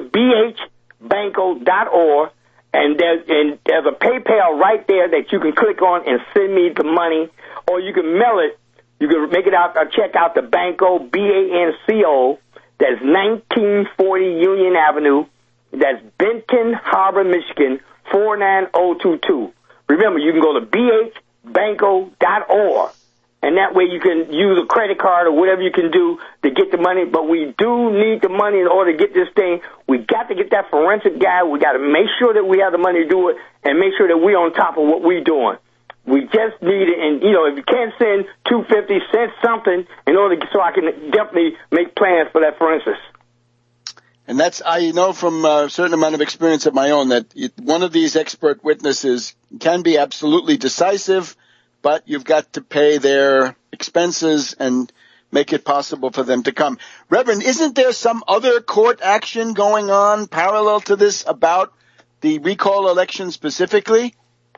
bhbanco.org, and there's a PayPal right there that you can click on and send me the money, or you can mail it. You can make it out, check out the Banco, B-A-N-C-O. That's 1940 Union Avenue. That's Benton Harbor, Michigan, 49022. Remember, you can go to bhbanco.org, and that way you can use a credit card or whatever you can do to get the money. But we do need the money in order to get this thing. We got to get that forensic guy. We got to make sure that we have the money to do it and make sure that we're on top of what we're doing. We just need it, and, if you can't send $250, send something in order so I can definitely make plans for that forensics. And I know from a certain amount of experience of my own that one of these expert witnesses can be absolutely decisive, but you've got to pay their expenses and make it possible for them to come. Reverend, isn't there some other court action going on parallel to this about the recall election specifically?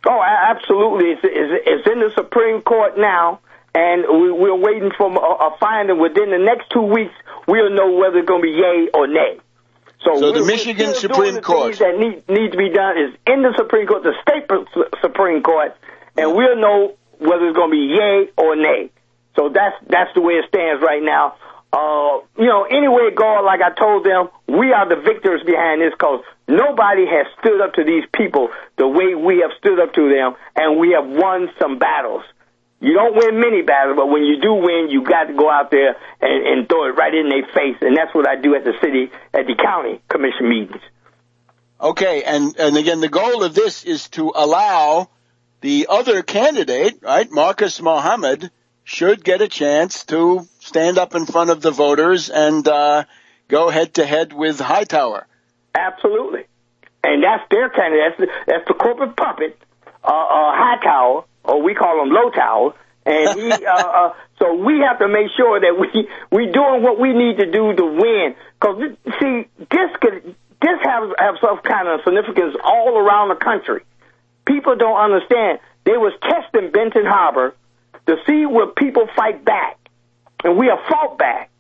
Oh, absolutely. It's in the Supreme Court now, and we're waiting for a finding. Within the next 2 weeks, we'll know whether it's going to be yay or nay. So the Michigan Supreme Court. That need to be done is in the Supreme Court, the state Supreme Court, and we'll know whether it's going to be yay or nay. So that's the way it stands right now. Anyway, God, like I told them, we are the victors behind this, because nobody has stood up to these people the way we have stood up to them, and we have won some battles. You don't win many battles, but when you do win, you got to go out there and throw it right in their face, and that's what I do at the county commission meetings. Okay, and again, the goal of this is to allow the other candidate, right, Marcus Muhammad, should get a chance to stand up in front of the voters and go head-to-head with Hightower. Absolutely. And that's their candidate. That's the corporate puppet, Hightower, or we call him Low Tower. And he, so we have to make sure that we doing what we need to do to win. Because, see, this have some kind of significance all around the country. People don't understand. They was testing Benton Harbor to see where people fight back, and we have fought back.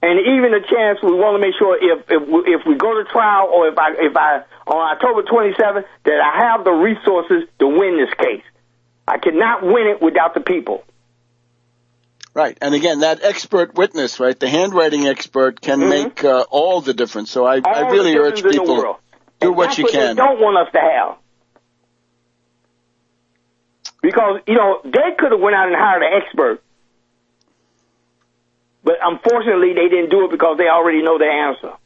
And even a chance, we want to make sure if we go to trial, or if I on October 27th, that I have the resources to win this case. I cannot win it without the people. Right, and again, that expert witness, right, the handwriting expert can make all the difference. So I really urge people, do what you can. They don't want us to have. Because, they could have went out and hired an expert. But unfortunately, they didn't do it because they already know the answer.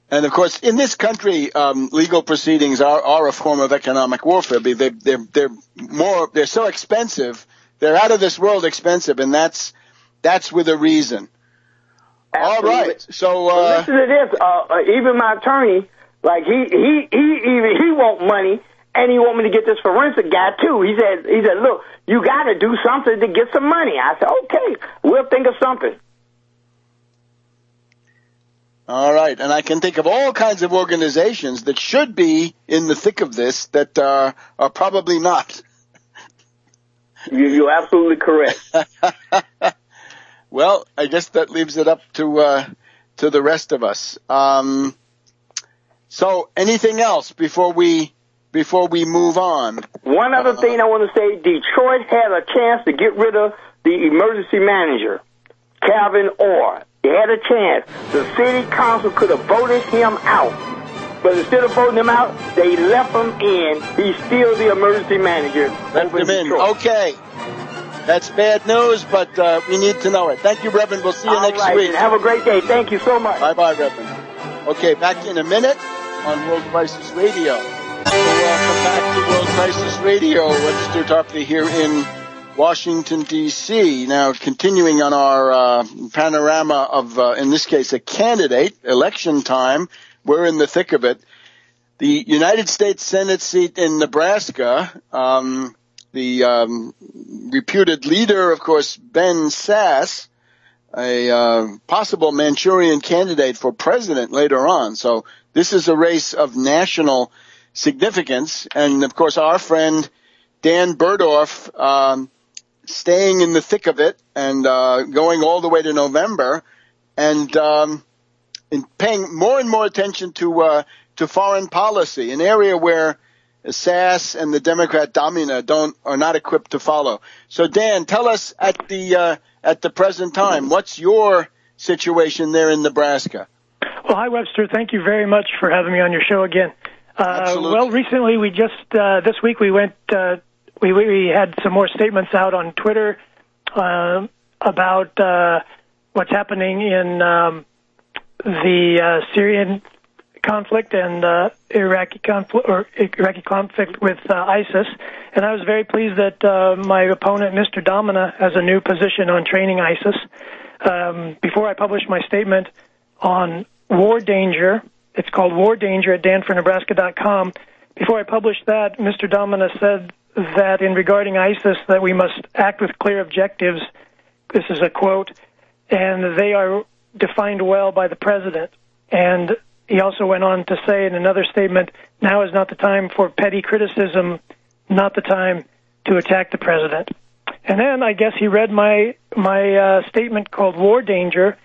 And, of course, in this country, legal proceedings are a form of economic warfare. They're so expensive. They're out of this world expensive, and that's with a reason. All right. So listen to this. Even my attorney, like he want money, and he want me to get this forensic guy too. He said, look, you got to do something to get some money. I said, okay, we'll think of something. All right, and I can think of all kinds of organizations that should be in the thick of this that are probably not. You're absolutely correct. Well, I guess that leaves it up to the rest of us. So, anything else before we move on? One other thing I want to say: Detroit had a chance to get rid of the emergency manager, Calvin Orr. They had a chance. The city council could have voted him out. But instead of voting him out, they left him in. He's still the emergency manager. Left him in. Okay. That's bad news, but we need to know it. Thank you, Reverend. We'll see you next week. Have a great day. Thank you so much. Bye-bye, Reverend. Okay, back in a minute on World Crisis Radio. Welcome back to World Crisis Radio. Webster Tarpley here in Washington, D.C. Now, continuing on our panorama of, in this case, a candidate, election time. We're in the thick of it. The United States Senate seat in Nebraska, the reputed leader, of course, Ben Sasse, a possible Manchurian candidate for president later on. So this is a race of national significance. And, of course, our friend Dan Burdorf staying in the thick of it and going all the way to November and paying more and more attention to foreign policy, an area where Sasse and the Democrat Domina are not equipped to follow. So, Dan, tell us at the present time, what's your situation there in Nebraska? Well, hi, Webster. Thank you very much for having me on your show again. Well, recently we just this week we went. We had some more statements out on Twitter about what's happening in the Syrian conflict and Iraqi conflict with ISIS. And I was very pleased that my opponent, Mr. Domina, has a new position on training ISIS. Before I published my statement on war danger, it's called War Danger at danfornebraska.com. Before I published that, Mr. Domina said that in regarding ISIS that we must act with clear objectives. This is a quote, and they are defined well by the president. And he also went on to say in another statement, now is not the time for petty criticism, not the time to attack the president. And then I guess he read my statement called War Danger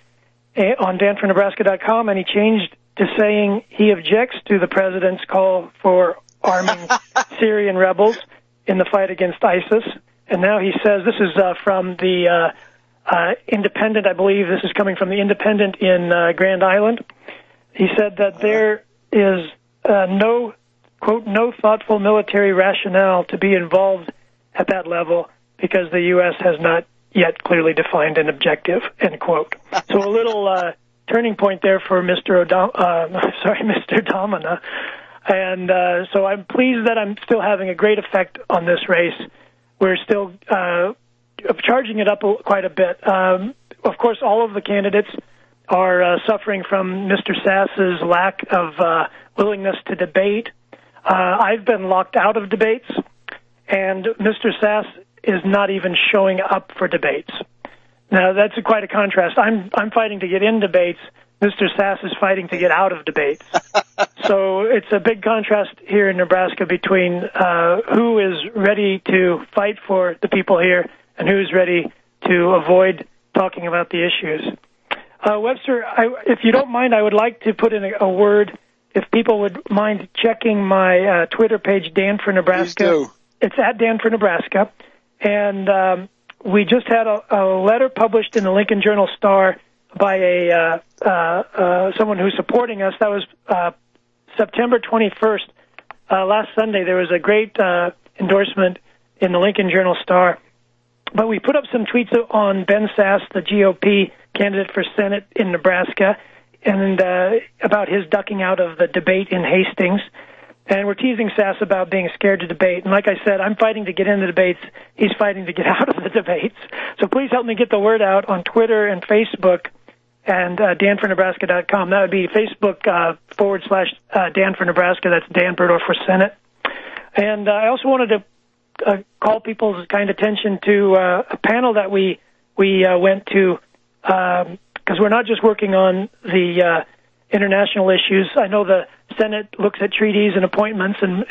on danfornebraska.com, and he changed to saying he objects to the president's call for arming Syrian rebels in the fight against ISIS. And now he says, this is from the Independent, I believe this is coming from the Independent in Grand Island. He said that there is no, quote, no thoughtful military rationale to be involved at that level because the U.S. has not yet clearly defined an objective, end quote. So a little turning point there for Mr. Domina. And so I'm pleased that I'm still having a great effect on this race. We're still charging it up quite a bit. Of course, all of the candidates are suffering from Mr. Sasse's lack of willingness to debate. I've been locked out of debates, and Mr. Sasse is not even showing up for debates. Now, that's quite a contrast. I'm fighting to get in debates. Mr. Sasse is fighting to get out of debates. So it's a big contrast here in Nebraska between who is ready to fight for the people here and who's ready to avoid talking about the issues. Webster, if you don't mind, I would like to put in a word, if people would mind checking my Twitter page, Dan for Nebraska. Please do. It's at Dan for Nebraska. And we just had a letter published in the Lincoln Journal-Star by someone who's supporting us. That was September 21st. Last Sunday, there was a great endorsement in the Lincoln Journal-Star. But we put up some tweets on Ben Sasse, the GOP candidate for Senate in Nebraska, and about his ducking out of the debate in Hastings. And we're teasing Sasse about being scared to debate. And like I said, I'm fighting to get in the debates. He's fighting to get out of the debates. So please help me get the word out on Twitter and Facebook and danfornebraska.com. That would be Facebook /Dan for Nebraska. That's Dan Burdorf for Senate. And I also wanted to call people's kind attention to a panel that we went to, because we're not just working on the international issues. I know the Senate looks at treaties and appointments and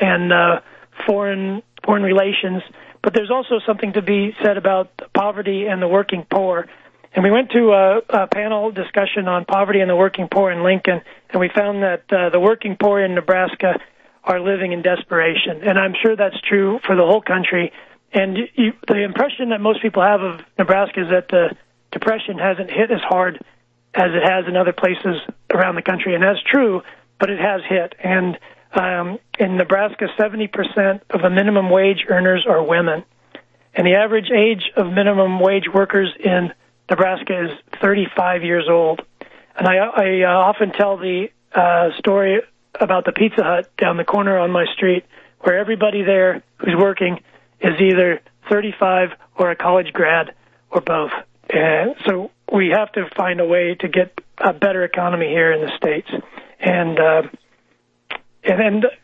foreign relations, but there's also something to be said about poverty and the working poor. And we went to a panel discussion on poverty and the working poor in Lincoln, and we found that the working poor in Nebraska are living in desperation. And I'm sure that's true for the whole country. And the impression that most people have of Nebraska is that the Depression hasn't hit as hard as it has in other places around the country. And that's true, but it has hit. And in Nebraska, 70% of the minimum wage earners are women. And the average age of minimum wage workers in Nebraska is 35 years old. And I often tell the story about the Pizza Hut down the corner on my street, where everybody there who's working is either 35 or a college grad or both. So we have to find a way to get a better economy here in the States. And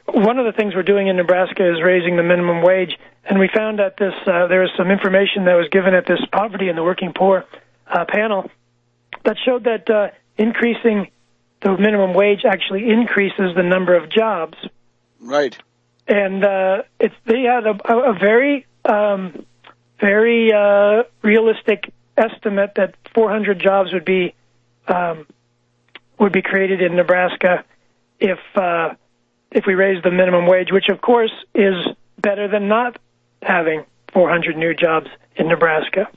one of the things we're doing in Nebraska is raising the minimum wage. And we found that there was some information that was given at this poverty and the working poor panel that showed that increasing the minimum wage actually increases the number of jobs. Right. And they had a very realistic estimate that 400 jobs would be created in Nebraska if we raise the minimum wage, which of course is better than not having 400 new jobs in Nebraska.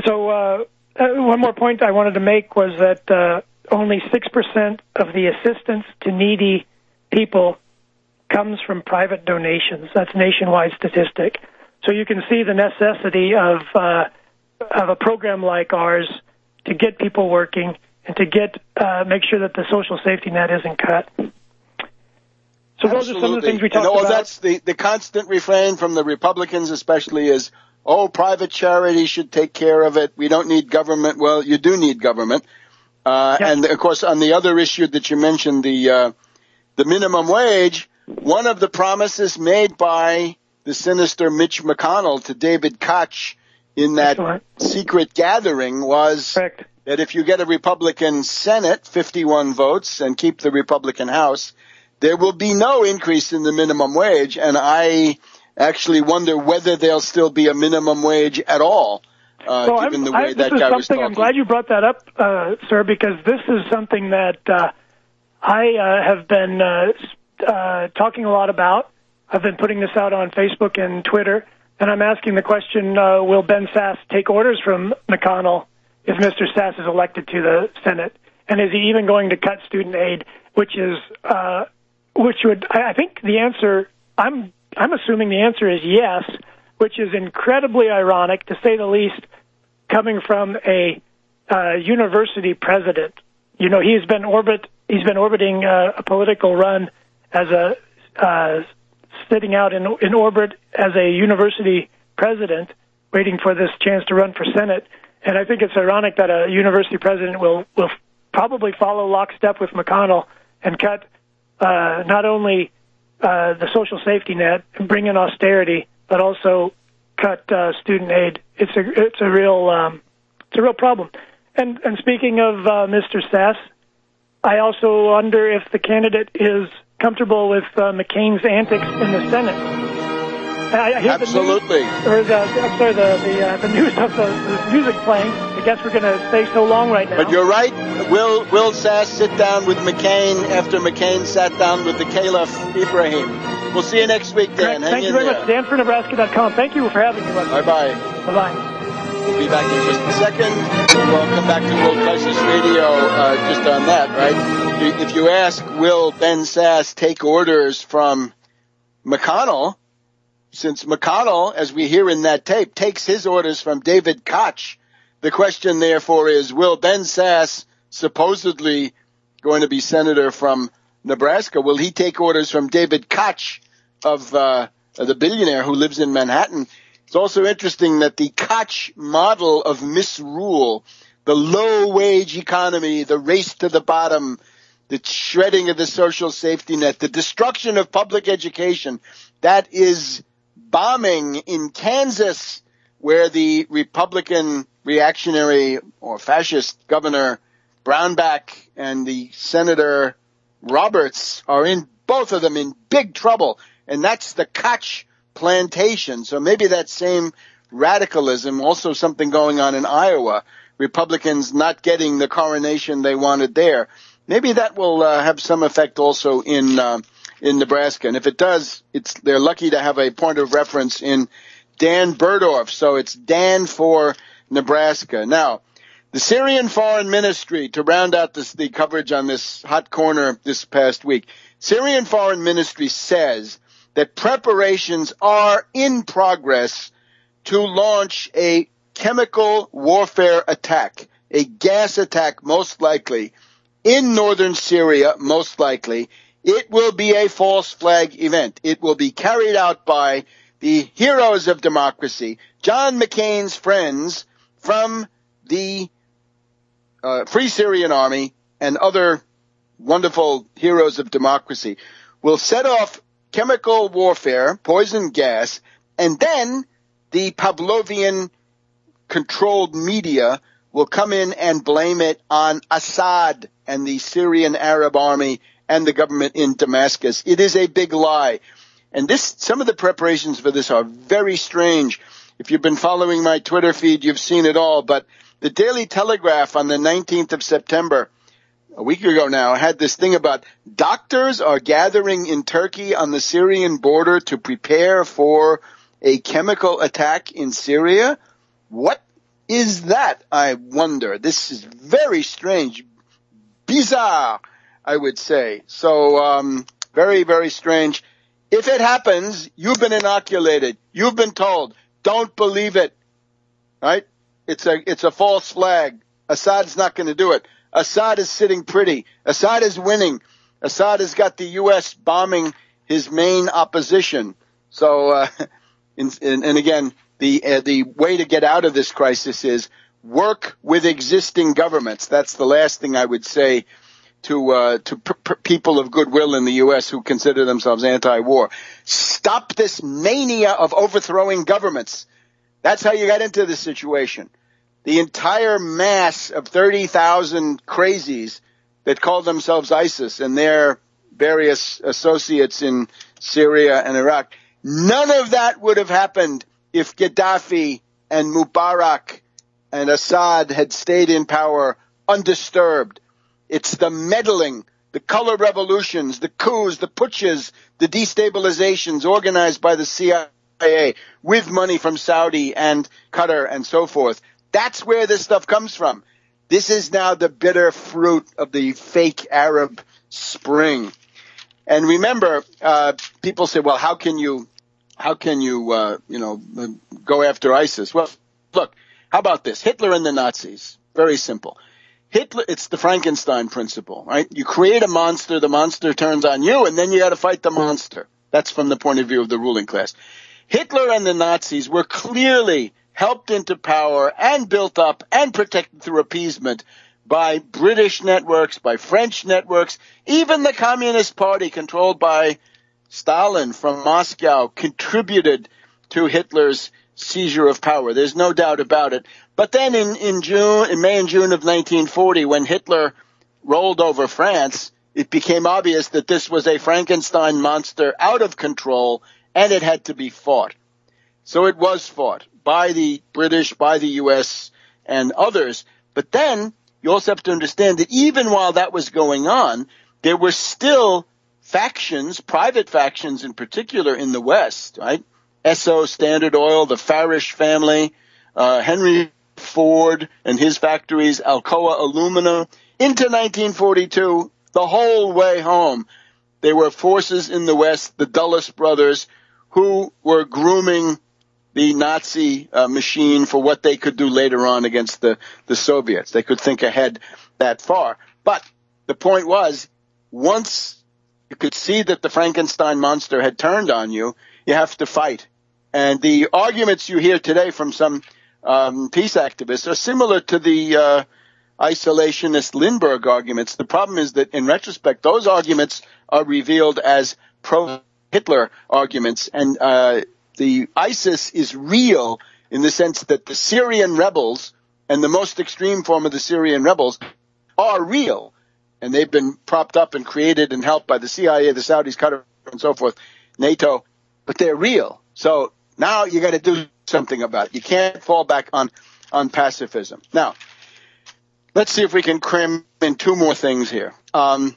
So one more point I wanted to make was that only 6% of the assistance to needy people comes from private donations. That's a nationwide statistic. So you can see the necessity of a program like ours to get people working and to make sure that the social safety net isn't cut. So those are some of the things we talked about. That's the constant refrain from the Republicans especially is, private charity should take care of it. We don't need government. Well, you do need government. And, of course, on the other issue that you mentioned, the minimum wage, one of the promises made by the sinister Mitch McConnell to David Koch in that secret gathering was that if you get a Republican Senate, 51 votes, and keep the Republican House, there will be no increase in the minimum wage. And I actually wonder whether there'll still be a minimum wage at all. Given the way that guy was talking. I'm glad you brought that up, sir, because this is something that I have been talking a lot about. I've been putting this out on Facebook and Twitter, and I'm asking the question, will Ben Sasse take orders from McConnell if Mr. Sasse is elected to the Senate? And is he even going to cut student aid, which would, I think the answer, I'm assuming the answer is yes, which is incredibly ironic, to say the least, coming from a university president. You know, he's been orbiting a political run as sitting out in orbit as a university president, waiting for this chance to run for Senate. And I think it's ironic that a university president will probably follow lockstep with McConnell and cut not only the social safety net and bring in austerity, but also cut student aid. It's a real problem. And speaking of Mr. Sasse, I also wonder if the candidate is comfortable with McCain's antics in the Senate. I hear Absolutely. The news of the music playing. I guess we're going to stay so long right now. But you're right. Will Sasse sit down with McCain after McCain sat down with the Caliph Ibrahim? We'll see you next week, Dan. Thank you very much. DanForNebraska.com. Thank you for having me. Bye-bye. Bye-bye. We'll be back in just a second. We'll come back to World Crisis Radio just on that, right? If you ask, will Ben Sasse take orders from McConnell, since McConnell, as we hear in that tape, takes his orders from David Koch, the question, therefore, is, will Ben Sasse, supposedly going to be senator from Nebraska, will he take orders from David Koch of the billionaire who lives in Manhattan? It's also interesting that the Koch model of misrule, the the low-wage economy, the race to the bottom, the shredding of the social safety net, the destruction of public education. That is bombing in Kansas, where the Republican reactionary or fascist governor Brownback and the Senator Roberts are both of them in big trouble. And that's the Koch plantation. So maybe that same radicalism, also something going on in Iowa, Republicans not getting the coronation they wanted there. Maybe that will have some effect also in Nebraska. And if it does, they're lucky to have a point of reference in Dan Burdorf. So it's Dan for Nebraska. Now, the Syrian Foreign Ministry, to round out the coverage on this hot corner this past week, Syrian Foreign Ministry says that preparations are in progress to launch a chemical warfare attack, a gas attack most likely, in northern Syria most likely. It will be a false flag event. It will be carried out by the heroes of democracy, John McCain's friends from the Free Syrian Army and other wonderful heroes of democracy will set off chemical warfare, poison gas, and then the Pavlovian-controlled media will come in and blame it on Assad and the Syrian Arab army and the government in Damascus. It is a big lie. And some of the preparations for this are very strange. If you've been following my Twitter feed, you've seen it all. But the Daily Telegraph on the 19th of September, a week ago now, had this thing about doctors are gathering in Turkey on the Syrian border to prepare for a chemical attack in Syria. What is that, I wonder? This is very strange, bizarre, I would say. So very, very strange. If it happens, you've been inoculated. You've been told, don't believe it, right? It's a false flag. Assad's not going to do it. Assad is sitting pretty. Assad is winning. Assad has got the U.S. bombing his main opposition. So, and again, the way to get out of this crisis is work with existing governments. That's the last thing I would say to people of goodwill in the U.S. who consider themselves anti-war. Stop this mania of overthrowing governments. That's how you got into this situation. The entire mass of 30,000 crazies that call themselves ISIS and their various associates in Syria and Iraq, none of that would have happened if Gaddafi and Mubarak and Assad had stayed in power undisturbed. It's the meddling, the color revolutions, the coups, the putsches, the destabilizations organized by the CIA with money from Saudi and Qatar and so forth. That's where this stuff comes from. This is now the bitter fruit of the fake Arab Spring. And remember, people say, well, how can you go after ISIS? Well, look, how about this? Hitler and the Nazis. Very simple. Hitler, it's the Frankenstein principle, right? You create a monster, the monster turns on you, and then you got to fight the monster. That's from the point of view of the ruling class. Hitler and the Nazis were clearly helped into power and built up and protected through appeasement by British networks, by French networks. Even the Communist Party, controlled by Stalin from Moscow, contributed to Hitler's seizure of power. There's no doubt about it. But then in May and June of 1940, when Hitler rolled over France, it became obvious that this was a Frankenstein monster out of control, and it had to be fought. So it was fought by the British, by the U.S., and others. But then you also have to understand that even while that was going on, there were still factions, private factions in particular in the West, right? Esso, Standard Oil, the Farish family, Henry Ford and his factories, Alcoa Aluminum. Into 1942, the whole way home, there were forces in the West, the Dulles brothers, who were grooming the Nazi machine for what they could do later on against the Soviets. They could think ahead that far. But the point was, once you could see that the Frankenstein monster had turned on you, you have to fight. And the arguments you hear today from some peace activists are similar to the isolationist Lindbergh arguments. The problem is that in retrospect, those arguments are revealed as pro-Hitler arguments. And the ISIS is real in the sense that the Syrian rebels and the most extreme form of the Syrian rebels are real. And they've been propped up and created and helped by the CIA, the Saudis, Qatar, and so forth, NATO. But they're real. So now you got to do something about it. You can't fall back on pacifism. Now, let's see if we can cram in two more things here. The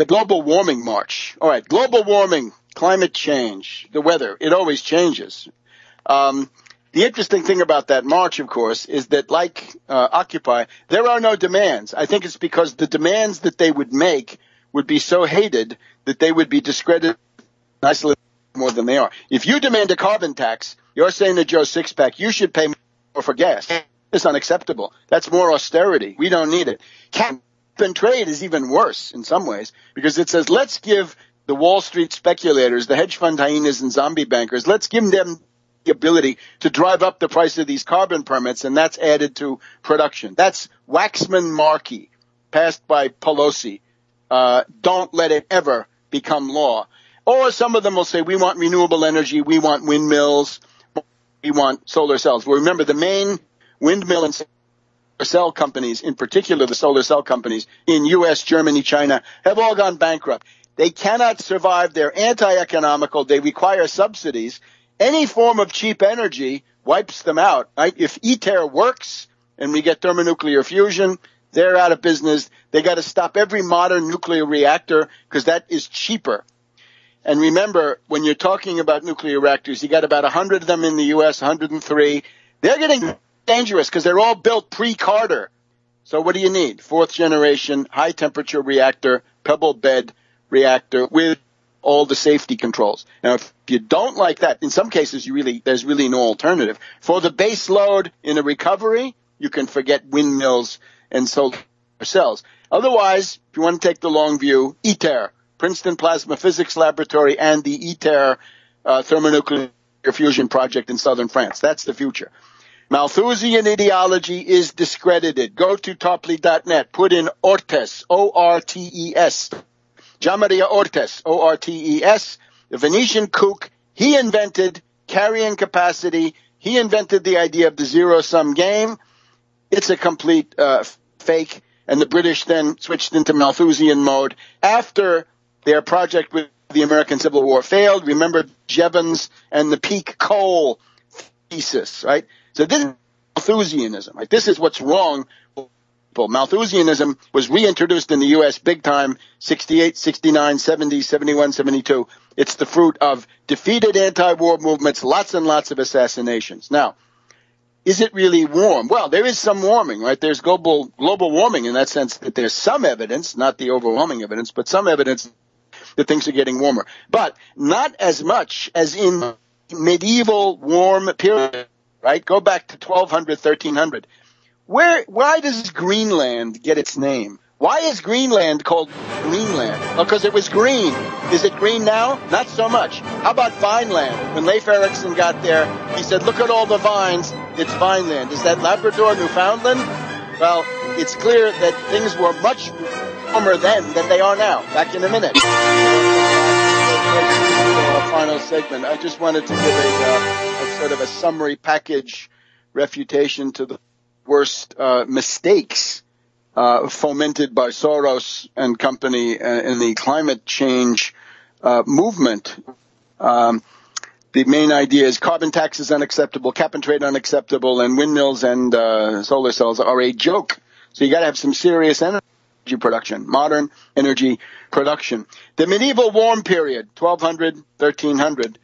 global warming march. All right, global warming, climate change, the weather, it always changes. The interesting thing about that march, of course, is that like Occupy, there are no demands. I think it's because the demands that they would make would be so hated that they would be discredited and isolated more than they are. If you demand a carbon tax, you're saying to Joe Sixpack, you should pay more for gas. It's unacceptable. That's more austerity. We don't need it. Cap and trade is even worse in some ways because it says, let's give the Wall Street speculators, the hedge fund hyenas and zombie bankers, let's give them the ability to drive up the price of these carbon permits, and that's added to production. That's Waxman-Markey, passed by Pelosi. Don't let it ever become law. Or some of them will say, we want renewable energy, we want windmills, we want solar cells. Well, remember, the main windmill and solar cell companies, in particular the solar cell companies in U.S., Germany, China, have all gone bankrupt. They cannot survive. They're anti-economical. They require subsidies. Any form of cheap energy wipes them out. Right? If ITER works and we get thermonuclear fusion, they're out of business. They got to stop every modern nuclear reactor because that is cheaper. And remember, when you're talking about nuclear reactors, you got about 100 of them in the U.S., 103. They're getting dangerous because they're all built pre-Carter. So what do you need? Fourth generation, high temperature reactor, pebble bed reactor with all the safety controls. Now, if you don't like that, in some cases, there's really no alternative. For the base load in a recovery, you can forget windmills and solar cells. Otherwise, if you want to take the long view, ITER, Princeton Plasma Physics Laboratory, and the ITER thermonuclear fusion project in southern France. That's the future. Malthusian ideology is discredited. Go to Tarpley.net. Put in Ortes, O-R-T-E-S. Gianmaria Ortes, O-R-T-E-S. The Venetian kook. He invented carrying capacity. He invented the idea of the zero-sum game. It's a complete fake. And the British then switched into Malthusian mode after their project with the American Civil War failed. Remember Jevons and the peak coal thesis, right? So this is Malthusianism, right? This is what's wrong. Malthusianism was reintroduced in the U.S. big time, 68, 69, 70, 71, 72. It's the fruit of defeated anti-war movements, lots and lots of assassinations. Now, is it really warm? Well, there is some warming, right? There's global warming in that sense that there's some evidence, not the overwhelming evidence, but some evidence that things are getting warmer. But not as much as in medieval warm period, right? Go back to 1200, 1300. Why does Greenland get its name? Why is Greenland called Greenland? Well, because it was green. Is it green now? Not so much. How about Vineland? When Leif Erikson got there, he said, look at all the vines. It's Vineland. Is that Labrador, Newfoundland? Well, it's clear that things were much warmer then than they are now. Back in a minute. Our final segment. I just wanted to give a sort of a summary package refutation to the worst mistakes fomented by Soros and company in the climate change movement. The main idea is carbon tax is unacceptable, cap and trade unacceptable, and windmills and solar cells are a joke. So you got to have some serious energy production, modern energy production. The medieval warm period, 1200, 1300.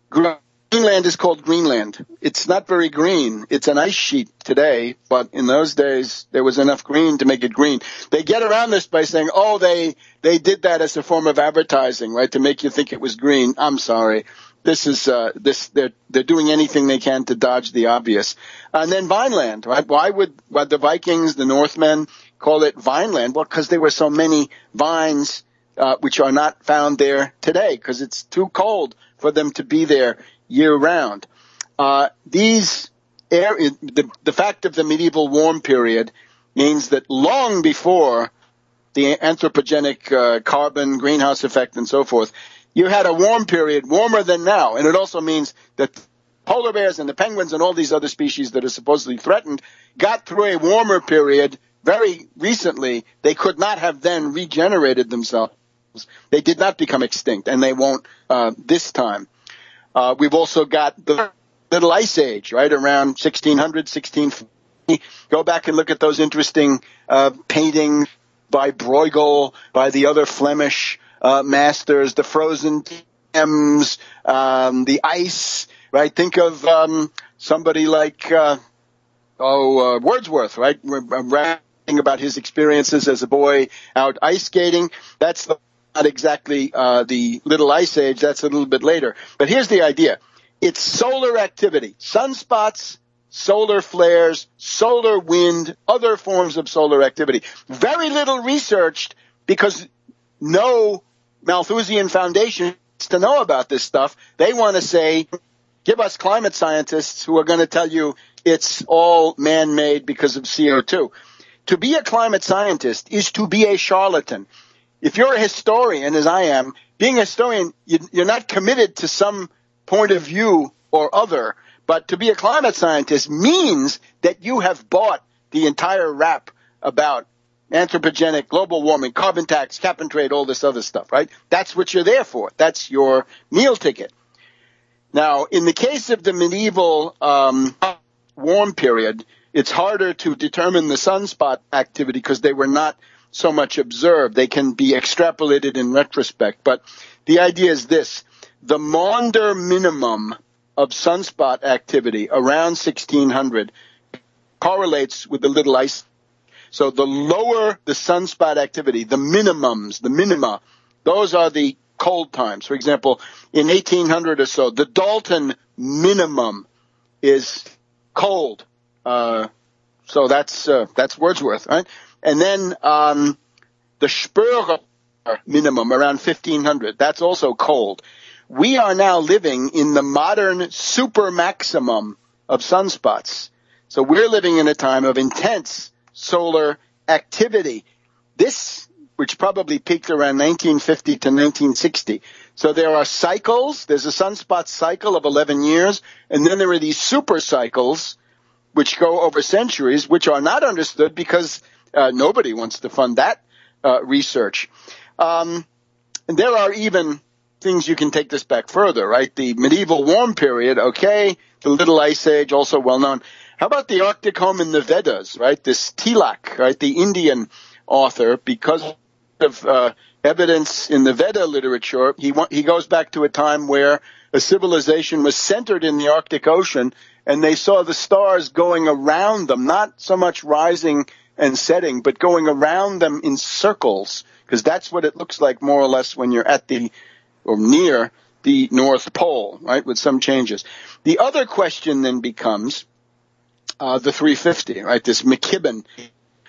Greenland is called Greenland. It's not very green. It's an ice sheet today, but in those days there was enough green to make it green. They get around this by saying, oh, they did that as a form of advertising, right, to make you think it was green. I'm sorry. This is they're doing anything they can to dodge the obvious. And then Vineland, right? Why would the Vikings, the Northmen, call it Vineland? Well, because there were so many vines which are not found there today because it's too cold for them to be there year round. These the fact of the medieval warm period means that long before the anthropogenic carbon, greenhouse effect, and so forth, you had a warm period, warmer than now. And it also means that polar bears and the penguins and all these other species that are supposedly threatened got through a warmer period very recently. They could not have then regenerated themselves. They did not become extinct, and they won't this time. We've also got the Little Ice Age, right, around 1600, 1650. Go back and look at those interesting paintings by Bruegel, by the other Flemish masters, the frozen Thames, the ice, right? Think of somebody like Wordsworth, right? Writing about his experiences as a boy out ice skating. That's not exactly the Little Ice Age. That's a little bit later. But here's the idea. It's solar activity, sunspots, solar flares, solar wind, other forms of solar activity. Very little researched because no Malthusian Foundation wants to know about this stuff. They want to say, give us climate scientists who are going to tell you it's all man-made because of CO2. To be a climate scientist is to be a charlatan. If you're a historian, as I am, being a historian, you're not committed to some point of view or other. But to be a climate scientist means that you have bought the entire rap about anthropogenic, global warming, carbon tax, cap and trade, all this other stuff, right? That's what you're there for. That's your meal ticket. Now, in the case of the medieval warm period, it's harder to determine the sunspot activity because they were not so much observed. They can be extrapolated in retrospect. But the idea is this. The Maunder minimum of sunspot activity around 1600 correlates with the Little Ice. So the lower the sunspot activity, the minima, those are the cold times. For example, in 1800 or so, the Dalton minimum is cold. So that's Wordsworth, right? And then the Spörer minimum around 1500, that's also cold. We are now living in the modern super maximum of sunspots. So we're living in a time of intense solar activity. This, which probably peaked around 1950 to 1960. So there are cycles. There's a sunspot cycle of 11 years. And then there are these super cycles, which go over centuries, which are not understood because nobody wants to fund that research. And there are even things you can take this back further, right? The medieval warm period, okay. The Little Ice Age, also well known. How about the Arctic home in the Vedas, right? This Tilak, right? The Indian author, because of evidence in the Veda literature, he goes back to a time where a civilization was centered in the Arctic Ocean, and they saw the stars going around them, not so much rising and setting, but going around them in circles, because that's what it looks like more or less when you're at the or near the North Pole, right, with some changes. The other question then becomes the 350, right, this McKibben.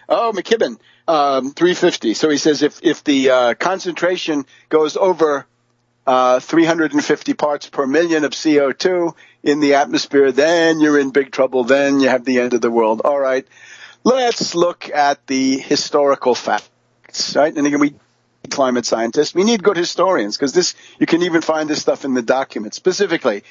Oh, McKibben, 350. So he says if the concentration goes over 350 parts per million of CO2 in the atmosphere, then you're in big trouble. Then you have the end of the world. All right, let's look at the historical facts, right? And again, we climate scientists, we need good historians because this, you can even find this stuff in the documents. Specifically,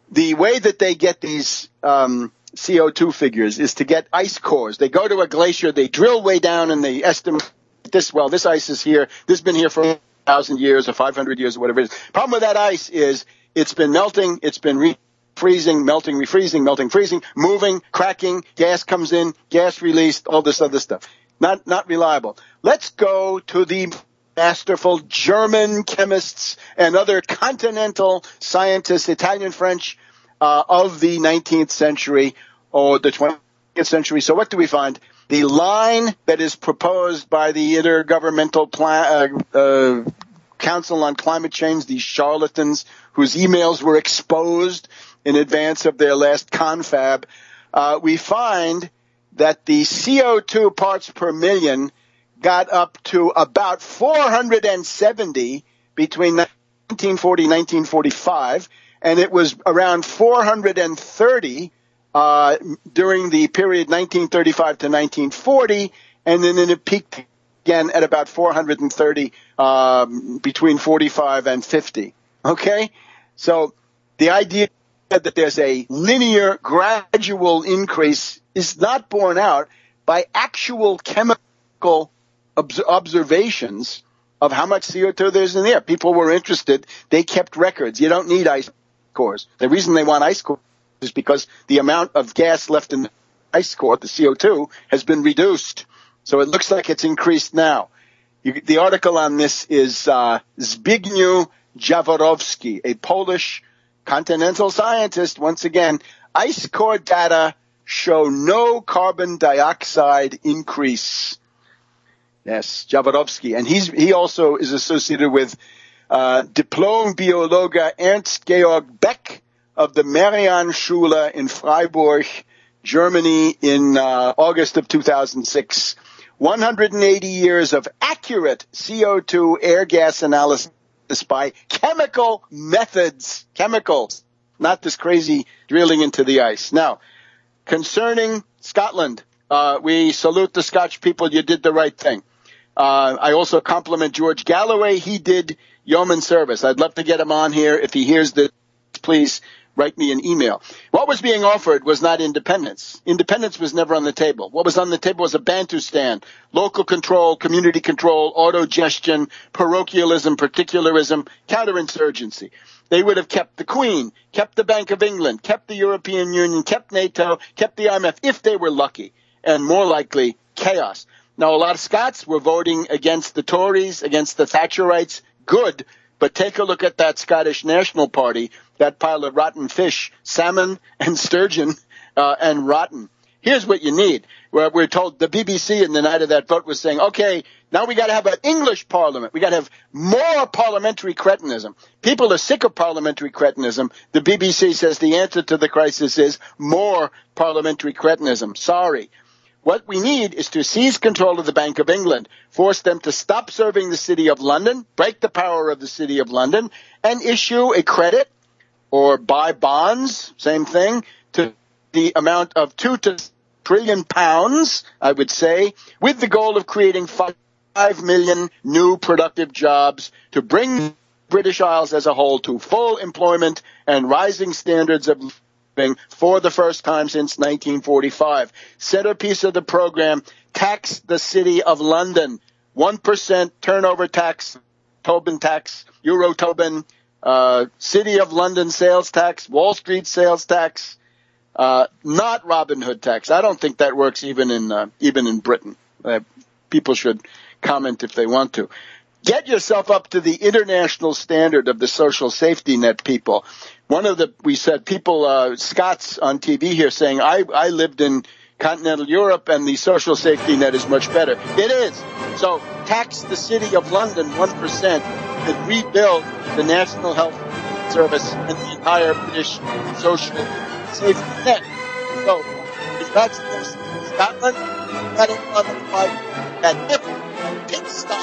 the way that they get these CO2 figures is to get ice cores. They go to a glacier, they drill way down, and they estimate this, well, this ice is here, this has been here for 1,000 years or 500 years or whatever it is. Problem with that ice is it's been melting, it's been freezing, melting, refreezing, melting, freezing, moving, cracking, gas comes in, gas released, all this other stuff. Not reliable. Let's go to the masterful German chemists and other continental scientists, Italian, French, of the 19th century or the 20th century. So what do we find? The line that is proposed by the Intergovernmental Council on Climate Change, these charlatans whose emails were exposed in advance of their last confab, we find that the CO2 parts per million got up to about 470 between 1940 and 1945, and it was around 430 during the period 1935 to 1940, and then it peaked again at about 430 between 45 and 50. Okay? So the idea that there's a linear, gradual increase is not borne out by actual chemical observations of how much CO2 there's in the air. People were interested. They kept records. You don't need ice cores. The reason they want ice cores is because the amount of gas left in the ice core, the CO2, has been reduced. So it looks like it's increased now. The article on this is Zbigniew Jaworowski, a Polish continental scientist. Once again, ice core data show no carbon dioxide increase. Yes, Jaworowski. And he also is associated with Diplom-Biologe Ernst Georg Beck of the Marianne-Schule in Freiburg, Germany in August of 2006. 180 years of accurate CO2 air gas analysis by chemical methods. Chemicals, not this crazy drilling into the ice. Now, concerning Scotland, we salute the Scotch people. You did the right thing. I also compliment George Galloway. He did yeoman service. I'd love to get him on here. If he hears this, please write me an email. What was being offered was not independence. Independence was never on the table. What was on the table was a Bantustan, local control, community control, autogestion, parochialism, particularism, counterinsurgency. They would have kept the Queen, kept the Bank of England, kept the European Union, kept NATO, kept the IMF, if they were lucky, and more likely, chaos. Now, a lot of Scots were voting against the Tories, against the Thatcherites. Good. But take a look at that Scottish National Party, that pile of rotten fish, salmon and sturgeon, and rotten. Here's what you need. We're told the BBC in the night of that vote was saying, okay, now we got to have an English parliament. We got to have more parliamentary cretinism. People are sick of parliamentary cretinism. The BBC says the answer to the crisis is more parliamentary cretinism. Sorry. What we need is to seize control of the Bank of England, force them to stop serving the City of London, break the power of the City of London, and issue a credit or buy bonds, same thing, to the amount of £2 trillion, I would say, with the goal of creating 5 million new productive jobs to bring British Isles as a whole to full employment and rising standards of for the first time since 1945. Centerpiece of the program, tax the City of London. 1% turnover tax, Tobin tax, Euro Tobin, City of London sales tax, Wall Street sales tax, not Robin Hood tax. I don't think that works even in Britain. People should comment if they want to. Get yourself up to the international standard of the social safety net, people. We said people, Scots on TV here saying, I lived in continental Europe and the social safety net is much better. It is. So tax the City of London 1% and rebuild the National Health Service and the entire British social safety net. So, congratulations, Scotland. I don't want to fight that different pigsty.